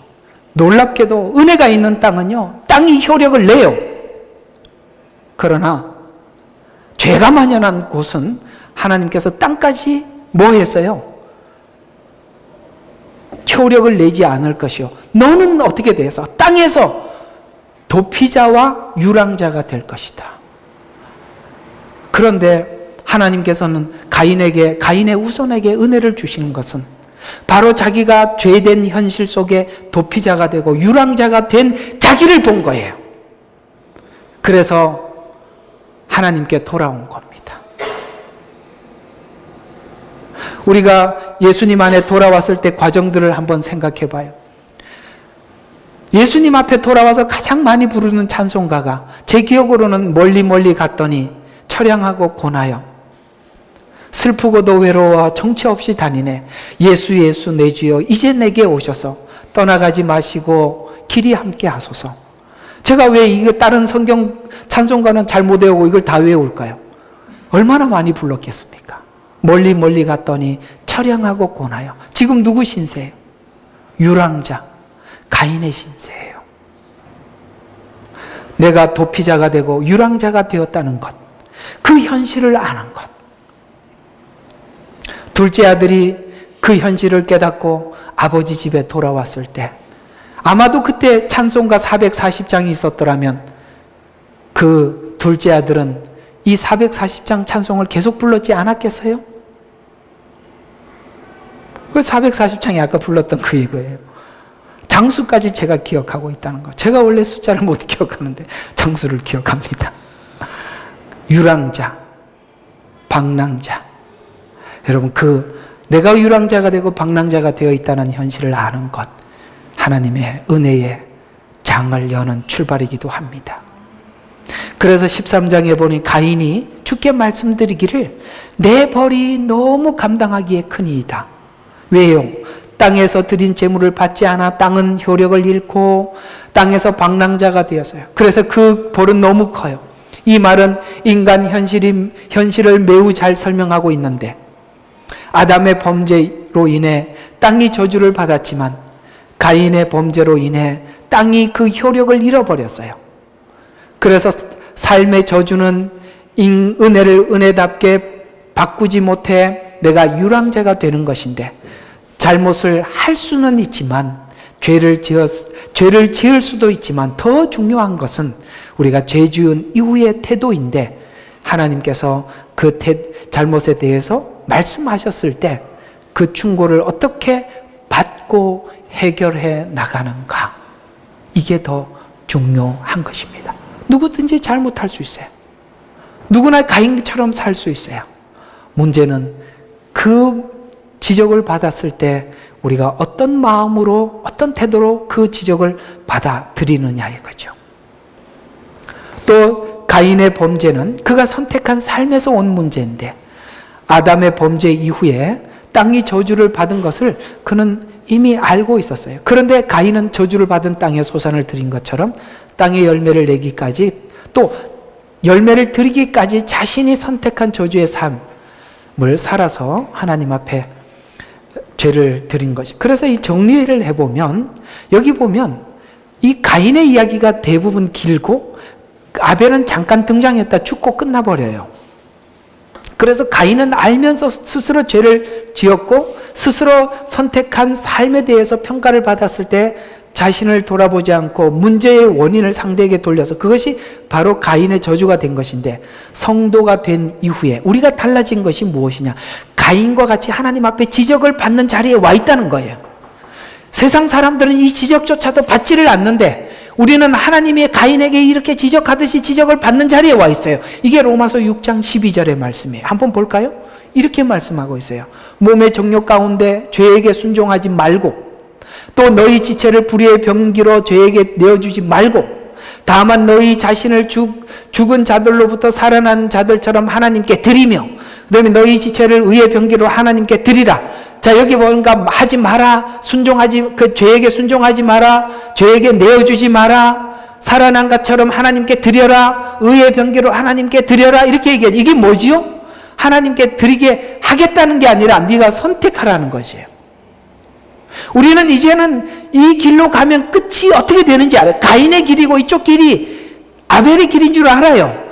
놀랍게도 은혜가 있는 땅은요 땅이 효력을 내요. 그러나 죄가 만연한 곳은 하나님께서 땅까지 뭐 했어요? 효력을 내지 않을 것이요 너는 어떻게 돼서 땅에서 도피자와 유랑자가 될 것이다. 그런데 하나님께서는 가인의 후손에게 은혜를 주시는 것은 바로 자기가 죄된 현실 속에 도피자가 되고 유랑자가 된 자기를 본 거예요. 그래서 하나님께 돌아온 겁니다. 우리가 예수님 안에 돌아왔을 때 과정들을 한번 생각해 봐요. 예수님 앞에 돌아와서 가장 많이 부르는 찬송가가 제 기억으로는 멀리 멀리 갔더니 처량하고 고나여 슬프고도 외로워 정처 없이 다니네 예수 예수 내 주여 이제 내게 오셔서 떠나가지 마시고 길이 함께 하소서. 제가 왜 이거 다른 성경 찬송가는 잘 못 외우고 이걸 다 외울까요? 얼마나 많이 불렀겠습니까? 멀리 멀리 갔더니 처량하고 고나여. 지금 누구 신세예요? 유랑자 가인의 신세예요. 내가 도피자가 되고 유랑자가 되었다는 것, 그 현실을 아는 것. 둘째 아들이 그 현실을 깨닫고 아버지 집에 돌아왔을 때 아마도 그때 찬송가 440장이 있었더라면 그 둘째 아들은 이 440장 찬송을 계속 불렀지 않았겠어요? 그 440장이 아까 불렀던 그 이거예요. 장수까지 제가 기억하고 있다는 거. 제가 원래 숫자를 못 기억하는데 장수를 기억합니다. 유랑자, 방랑자. 여러분, 내가 유랑자가 되고 방랑자가 되어 있다는 현실을 아는 것, 하나님의 은혜의 장을 여는 출발이기도 합니다. 그래서 13장에 보니 가인이 주께 말씀드리기를 내 벌이 너무 감당하기에 크니이다. 왜요? 땅에서 드린 재물을 받지 않아 땅은 효력을 잃고 땅에서 방랑자가 되었어요. 그래서 그 벌은 너무 커요. 이 말은 인간 현실을 매우 잘 설명하고 있는데 아담의 범죄로 인해 땅이 저주를 받았지만 가인의 범죄로 인해 땅이 그 효력을 잃어버렸어요. 그래서 삶의 저주는 은혜를 은혜답게 바꾸지 못해 내가 유랑자가 되는 것인데 잘못을 할 수는 있지만 죄를 지을 수도 있지만 더 중요한 것은 우리가 죄 지은 이후의 태도인데 하나님께서 그 잘못에 대해서 말씀하셨을 때 그 충고를 어떻게 받고 해결해 나가는가, 이게 더 중요한 것입니다. 누구든지 잘못할 수 있어요. 누구나 가인처럼 살 수 있어요. 문제는 그 지적을 받았을 때 우리가 어떤 마음으로 어떤 태도로 그 지적을 받아들이느냐의 거죠. 또 가인의 범죄는 그가 선택한 삶에서 온 문제인데 아담의 범죄 이후에 땅이 저주를 받은 것을 그는 이미 알고 있었어요. 그런데 가인은 저주를 받은 땅에 소산을 드린 것처럼 땅의 열매를 내기까지 또 열매를 드리기까지 자신이 선택한 저주의 삶을 살아서 하나님 앞에 죄를 드린 것이. 그래서 이 정리를 해보면 여기 보면 이 가인의 이야기가 대부분 길고 아벨은 잠깐 등장했다 죽고 끝나버려요. 그래서 가인은 알면서 스스로 죄를 지었고 스스로 선택한 삶에 대해서 평가를 받았을 때 자신을 돌아보지 않고 문제의 원인을 상대에게 돌려서 그것이 바로 가인의 저주가 된 것인데 성도가 된 이후에 우리가 달라진 것이 무엇이냐? 가인과 같이 하나님 앞에 지적을 받는 자리에 와 있다는 거예요. 세상 사람들은 이 지적조차도 받지를 않는데 우리는 하나님이 가인에게 이렇게 지적하듯이 지적을 받는 자리에 와 있어요. 이게 로마서 6장 12절의 말씀이에요. 한번 볼까요? 이렇게 말씀하고 있어요. 몸의 정욕 가운데 죄에게 순종하지 말고 또 너희 지체를 불의의 병기로 죄에게 내어주지 말고 다만 너희 자신을 죽은 자들로부터 살아난 자들처럼 하나님께 드리며 그 다음에 너희 지체를 의의 병기로 하나님께 드리라. 자, 여기 뭔가 하지 마라. 죄에게 순종하지 마라. 죄에게 내어주지 마라. 살아난 것처럼 하나님께 드려라. 의의 병기로 하나님께 드려라. 이렇게 얘기해요. 이게 뭐지요? 하나님께 드리게 하겠다는 게 아니라 네가 선택하라는 것이에요. 우리는 이제는 이 길로 가면 끝이 어떻게 되는지 알아요. 가인의 길이고 이쪽 길이 아벨의 길인 줄 알아요.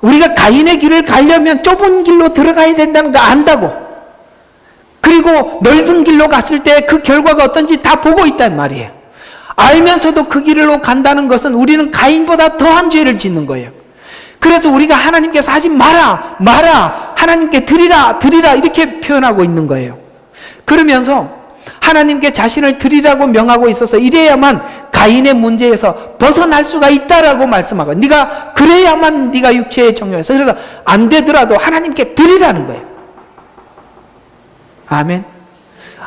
우리가 가인의 길을 가려면 좁은 길로 들어가야 된다는 거 안다고. 그리고 넓은 길로 갔을 때 그 결과가 어떤지 다 보고 있단 말이에요. 알면서도 그 길로 간다는 것은 우리는 가인보다 더한 죄를 짓는 거예요. 그래서 우리가 하나님께서 하지 마라 하나님께 드리라 이렇게 표현하고 있는 거예요. 그러면서 하나님께 자신을 드리라고 명하고 있어서 이래야만 가인의 문제에서 벗어날 수가 있다라고 말씀하고, 네가 그래야만 네가 육체의 정욕에서, 그래서 안 되더라도 하나님께 드리라는 거예요. 아멘.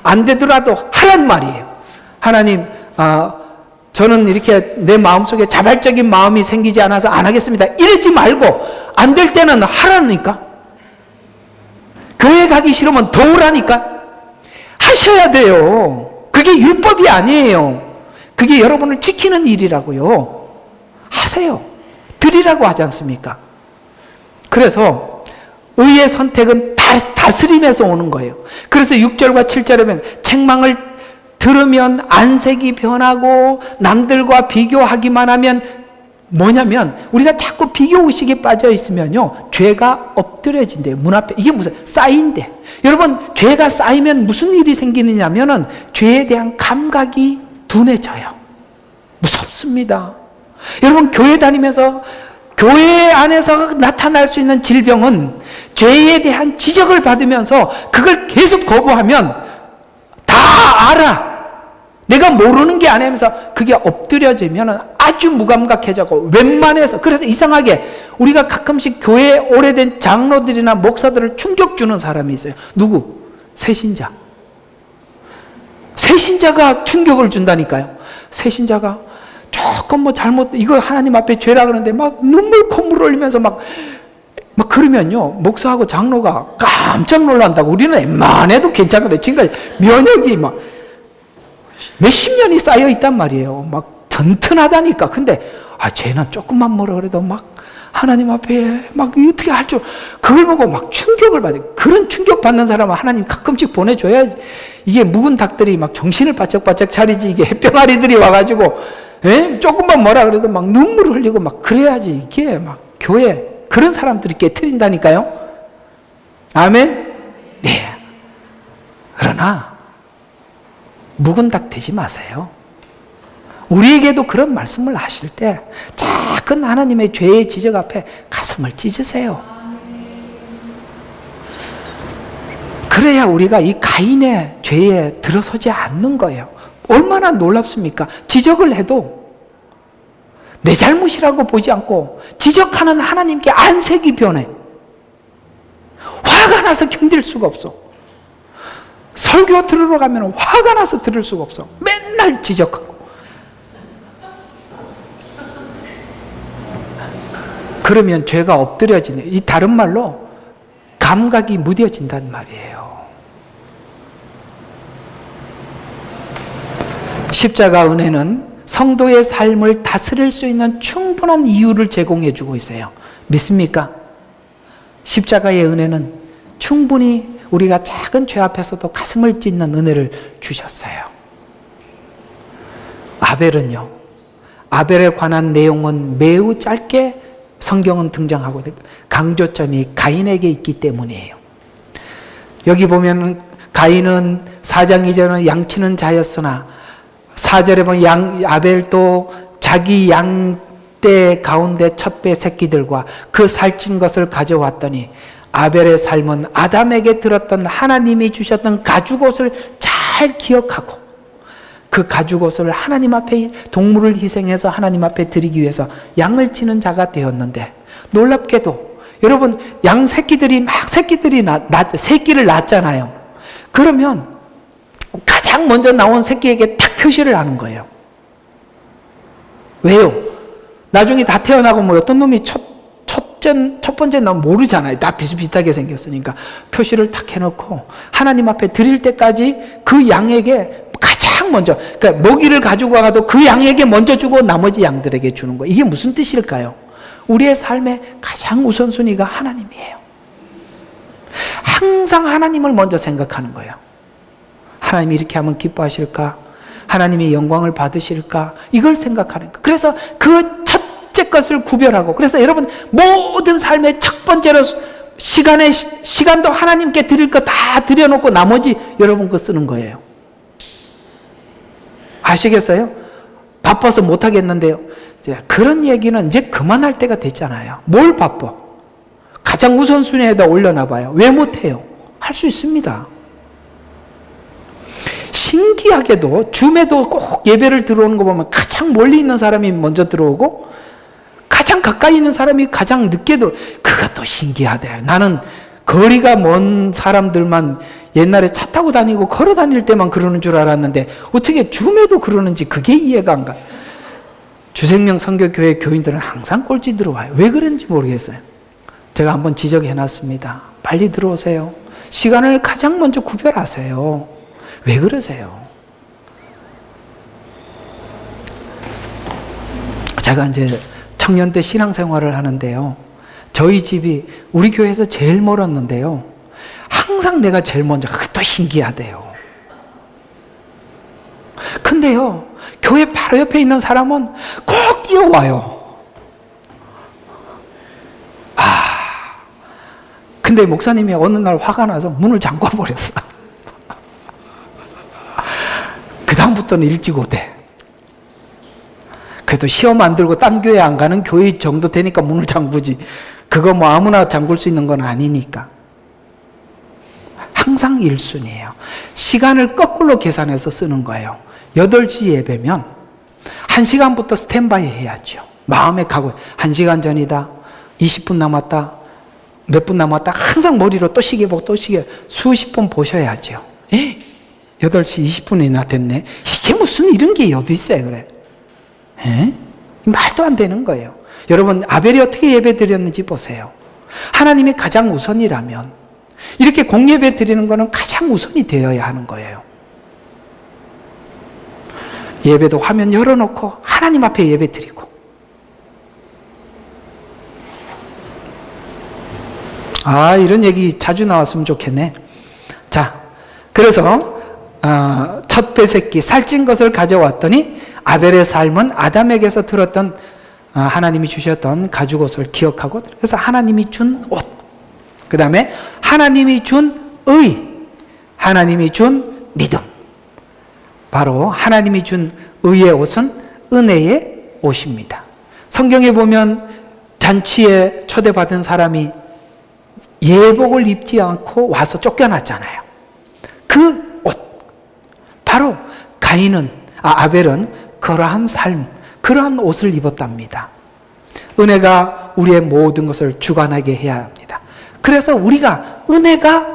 안 되더라도 하란 말이에요. 하나님, 저는 이렇게 내 마음속에 자발적인 마음이 생기지 않아서 안 하겠습니다, 이러지 말고 안 될 때는 하라니까. 교회 가기 싫으면 도우라니까. 하셔야 돼요. 그게 율법이 아니에요. 그게 여러분을 지키는 일이라고요. 하세요. 드리라고 하지 않습니까? 그래서 의의 선택은 다스림에서 오는 거예요. 그래서 6절과 7절에 보면 책망을 들으면 안색이 변하고 남들과 비교하기만 하면 뭐냐면, 우리가 자꾸 비교의식에 빠져 있으면요, 죄가 엎드려진대요. 문 앞에. 이게 무슨 쌓인대. 여러분, 죄가 쌓이면 무슨 일이 생기느냐면은 죄에 대한 감각이 둔해져요. 무섭습니다. 여러분, 교회 다니면서 교회 안에서 나타날 수 있는 질병은 죄에 대한 지적을 받으면서 그걸 계속 거부하면 다 알아. 내가 모르는 게 아니면서 그게 엎드려지면 아주 무감각해지고 웬만해서, 그래서 이상하게 우리가 가끔씩 교회에 오래된 장로들이나 목사들을 충격 주는 사람이 있어요. 누구? 새신자. 새신자가 충격을 준다니까요. 새신자가 조금 뭐 이거 하나님 앞에 죄라 그러는데 막 눈물 콧물 흘리면서 막 그러면요, 목사하고 장로가 깜짝 놀란다고. 우리는 웬만해도 괜찮거든요. 지금까지 면역이 막 몇십 년이 쌓여 있단 말이에요. 막 튼튼하다니까. 근데 쟤는 조금만 뭐라 그래도 막 하나님 앞에 막 어떻게 할 줄, 그걸 보고 막 충격을 받아요. 그런 충격 받는 사람은 하나님 가끔씩 보내줘야지. 이게 묵은 닭들이 막 정신을 바짝바짝 차리지, 이게 햇병아리들이 와가지고 조금만 뭐라 그래도 막 눈물을 흘리고 막 그래야지. 이게 막 교회 그런 사람들이 깨트린다니까요. 아멘. 네. 그러나 묵은 닭 되지 마세요. 우리에게도 그런 말씀을 하실 때 작은 하나님의 죄의 지적 앞에 가슴을 찢으세요. 그래야 우리가 이 가인의 죄에 들어서지 않는 거예요. 얼마나 놀랍습니까? 지적을 해도 내 잘못이라고 보지 않고 지적하는 하나님께 안색이 변해. 화가 나서 견딜 수가 없어. 설교 들으러 가면 화가 나서 들을 수가 없어. 맨날 지적하고. 그러면 죄가 엎드려지네. 이 다른 말로 감각이 무뎌진단 말이에요. 십자가 은혜는 성도의 삶을 다스릴 수 있는 충분한 이유를 제공해 주고 있어요. 믿습니까? 십자가의 은혜는 충분히 우리가 작은 죄 앞에서도 가슴을 찢는 은혜를 주셨어요. 아벨은요, 아벨에 관한 내용은 매우 짧게 성경은 등장하고 강조점이 가인에게 있기 때문이에요. 여기 보면 가인은 4장 2절은 양치는 자였으나 4절에 보면 아벨도 자기 양떼 가운데 첫 배 새끼들과 그 살찐 것을 가져왔더니, 아벨의 삶은 아담에게 들었던 하나님이 주셨던 가죽옷을 잘 기억하고 그 가죽옷을 하나님 앞에, 동물을 희생해서 하나님 앞에 드리기 위해서 양을 치는 자가 되었는데, 놀랍게도 여러분, 양 새끼들이 새끼를 낳잖아요. 그러면 가장 먼저 나온 새끼에게 딱 표시를 하는 거예요. 왜요? 나중에 다 태어나고 뭐 어떤 놈이 첫 번째 나면 모르잖아요. 다 비슷비슷하게 생겼으니까 표시를 탁 해놓고 하나님 앞에 드릴 때까지 그 양에게 가장 먼저, 그러니까 먹이를 가지고 와도 그 양에게 먼저 주고 나머지 양들에게 주는 거예요. 이게 무슨 뜻일까요? 우리의 삶의 가장 우선순위가 하나님이에요. 항상 하나님을 먼저 생각하는 거예요. 하나님이 이렇게 하면 기뻐하실까? 하나님이 영광을 받으실까? 이걸 생각하는 거예요. 그래서 그 첫째 것을 구별하고, 그래서 여러분 모든 삶의 첫 번째로 시간도 하나님께 드릴 거 다 드려놓고 나머지 여러분 거 쓰는 거예요. 아시겠어요? 바빠서 못하겠는데요. 그런 얘기는 이제 그만할 때가 됐잖아요. 뭘 바빠? 가장 우선순위에다 올려놔봐요. 왜 못해요? 할 수 있습니다. 신기하게도 줌에도 꼭 예배를 들어오는 거 보면 가장 멀리 있는 사람이 먼저 들어오고 가장 가까이 있는 사람이 가장 늦게 그것도 신기하대. 나는 거리가 먼 사람들만 옛날에 차 타고 다니고 걸어 다닐 때만 그러는 줄 알았는데 어떻게 줌에도 그러는지 그게 이해가 안 가. 주생명 선교교회 교인들은 항상 꼴찌 들어와요. 왜 그런지 모르겠어요. 제가 한번 지적해 놨습니다. 빨리 들어오세요. 시간을 가장 먼저 구별하세요. 왜 그러세요? 제가 이제 청년 때 신앙생활을 하는데요. 저희 집이 우리 교회에서 제일 멀었는데요. 항상 내가 제일 먼저, 그것도 신기하대요. 근데요, 교회 바로 옆에 있는 사람은 꼭 뛰어와요. 근데 목사님이 어느 날 화가 나서 문을 잠궈버렸어. 그 다음부터는 일찍 오대. 그래도 시험 안 들고 딴 교회 안 가는 교회 정도 되니까 문을 잠그지. 그거 뭐 아무나 잠글 수 있는 건 아니니까. 항상 1순위예요. 시간을 거꾸로 계산해서 쓰는 거예요. 8시 예배면 1시간부터 스탠바이 해야죠. 마음의 각오. 1시간 전이다. 20분 남았다. 몇 분 남았다. 항상 머리로 또 시계 보고 또 시계. 수십 번 보셔야죠. 8시 20분이나 됐네. 이게 무슨 이런 게 어디 있어요, 그래? 말도 안 되는 거예요. 여러분, 아벨이 어떻게 예배 드렸는지 보세요. 하나님이 가장 우선이라면 이렇게 공예배 드리는 거는 가장 우선이 되어야 하는 거예요. 예배도 화면 열어놓고 하나님 앞에 예배 드리고. 이런 얘기 자주 나왔으면 좋겠네. 자, 그래서 첫 배새끼 살찐 것을 가져왔더니 아벨의 삶은 아담에게서 들었던 하나님이 주셨던 가죽옷을 기억하고, 그래서 하나님이 준 옷, 그 다음에 하나님이 준 의, 하나님이 준 믿음. 바로 하나님이 준 의의 옷은 은혜의 옷입니다. 성경에 보면 잔치에 초대받은 사람이 예복을 입지 않고 와서 쫓겨났잖아요. 그 옷, 바로 아벨은 그러한 삶, 그러한 옷을 입었답니다. 은혜가 우리의 모든 것을 주관하게 해야 합니다. 그래서 우리가 은혜가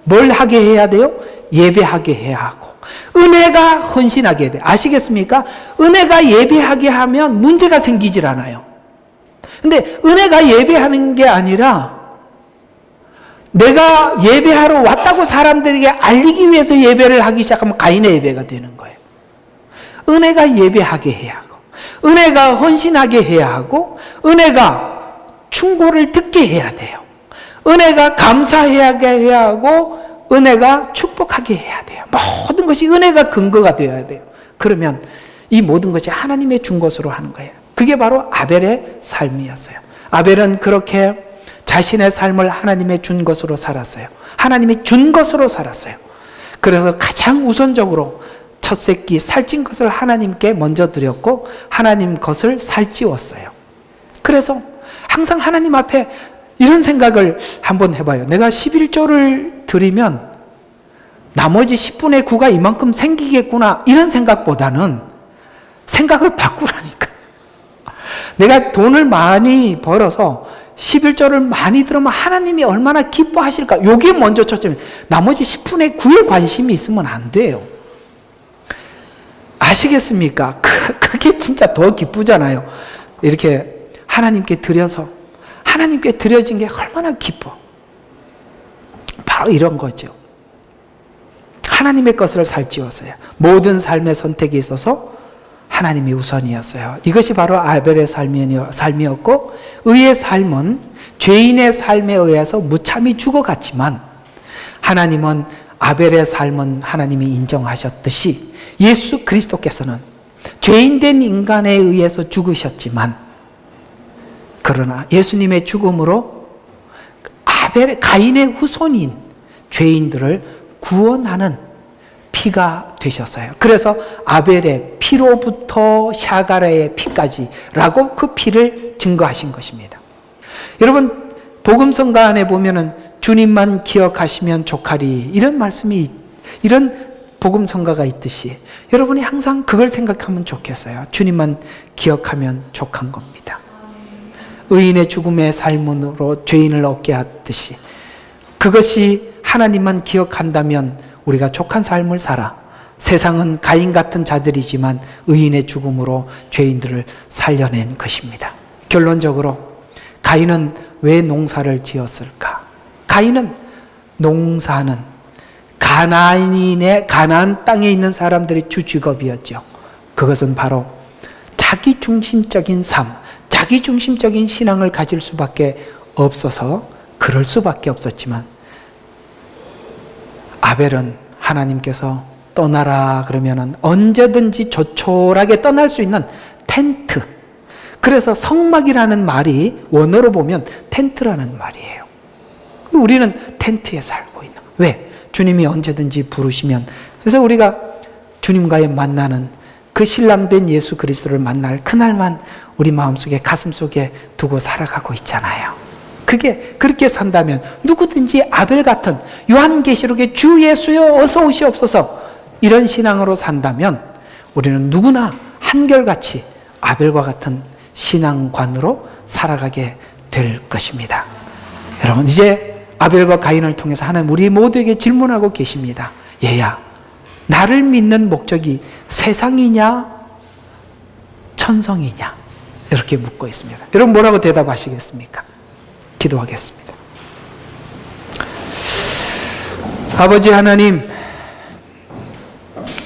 뭘 하게 해야 돼요? 예배하게 해야 하고, 은혜가 헌신하게 해야 돼요. 아시겠습니까? 은혜가 예배하게 하면 문제가 생기질 않아요. 근데 은혜가 예배하는 게 아니라 내가 예배하러 왔다고 사람들에게 알리기 위해서 예배를 하기 시작하면 가인의 예배가 되는 거예요. 은혜가 예배하게 해야 하고, 은혜가 헌신하게 해야 하고, 은혜가 충고를 듣게 해야 돼요. 은혜가 감사하게 해야 하고, 은혜가 축복하게 해야 돼요. 모든 것이 은혜가 근거가 되어야 돼요. 그러면 이 모든 것이 하나님의 준 것으로 하는 거예요. 그게 바로 아벨의 삶이었어요. 아벨은 그렇게 자신의 삶을 하나님의 준 것으로 살았어요. 하나님이 준 것으로 살았어요. 그래서 가장 우선적으로 첫 새끼 살찐 것을 하나님께 먼저 드렸고, 하나님 것을 살찌웠어요. 그래서 항상 하나님 앞에 이런 생각을 한번 해봐요. 내가 11조를 드리면 나머지 10분의 9가 이만큼 생기겠구나, 이런 생각보다는 생각을 바꾸라니까. 내가 돈을 많이 벌어서 11조를 많이 들으면 하나님이 얼마나 기뻐하실까, 이게 먼저 초점이. 나머지 10분의 9에 관심이 있으면 안 돼요. 아시겠습니까? 그게 진짜 더 기쁘잖아요. 이렇게 하나님께 드려서 하나님께 드려진 게 얼마나 기뻐. 바로 이런 거죠. 하나님의 것을 살찌웠어요. 모든 삶의 선택에 있어서 하나님이 우선이었어요. 이것이 바로 아벨의 삶이었고, 의의 삶은 죄인의 삶에 의해서 무참히 죽어갔지만, 하나님은 아벨의 삶은 하나님이 인정하셨듯이 예수 그리스도께서는 죄인된 인간에 의해서 죽으셨지만, 그러나 예수님의 죽음으로 가인의 후손인 죄인들을 구원하는 피가 되셨어요. 그래서 아벨의 피로부터 샤가라의 피까지라고 그 피를 증거하신 것입니다. 여러분, 복음성가 안에 보면은 주님만 기억하시면 족하리, 이런 말씀이, 이런 복음성가가 있듯이 여러분이 항상 그걸 생각하면 좋겠어요. 주님만 기억하면 족한 겁니다. 의인의 죽음의 삶으로 죄인을 얻게 하듯이 그것이 하나님만 기억한다면 우리가 족한 삶을 살아. 세상은 가인 같은 자들이지만 의인의 죽음으로 죄인들을 살려낸 것입니다. 결론적으로 가인은 왜 농사를 지었을까? 가인은 농사는 가나안 땅에 있는 사람들의 주 직업이었죠. 그것은 바로 자기중심적인 삶, 자기중심적인 신앙을 가질 수밖에 없어서 그럴 수밖에 없었지만 아벨은 하나님께서 떠나라 그러면은 언제든지 조촐하게 떠날 수 있는 텐트. 그래서 성막이라는 말이 원어로 보면 텐트라는 말이에요. 우리는 텐트에 살고 있는. 왜? 주님이 언제든지 부르시면. 그래서 우리가 주님과의 만나는 그 신랑된 예수 그리스도를 만날 그날만 우리 마음속에 가슴속에 두고 살아가고 있잖아요. 그게 그렇게 산다면 누구든지 아벨 같은 요한계시록의 주 예수여 어서 오시옵소서 이런 신앙으로 산다면 우리는 누구나 한결같이 아벨과 같은 신앙관으로 살아가게 될 것입니다. 여러분 이제 아벨과 가인을 통해서 하나님 우리 모두에게 질문하고 계십니다. 얘야, 나를 믿는 목적이 세상이냐 천성이냐 이렇게 묻고 있습니다. 여러분 뭐라고 대답하시겠습니까? 기도하겠습니다. 아버지 하나님,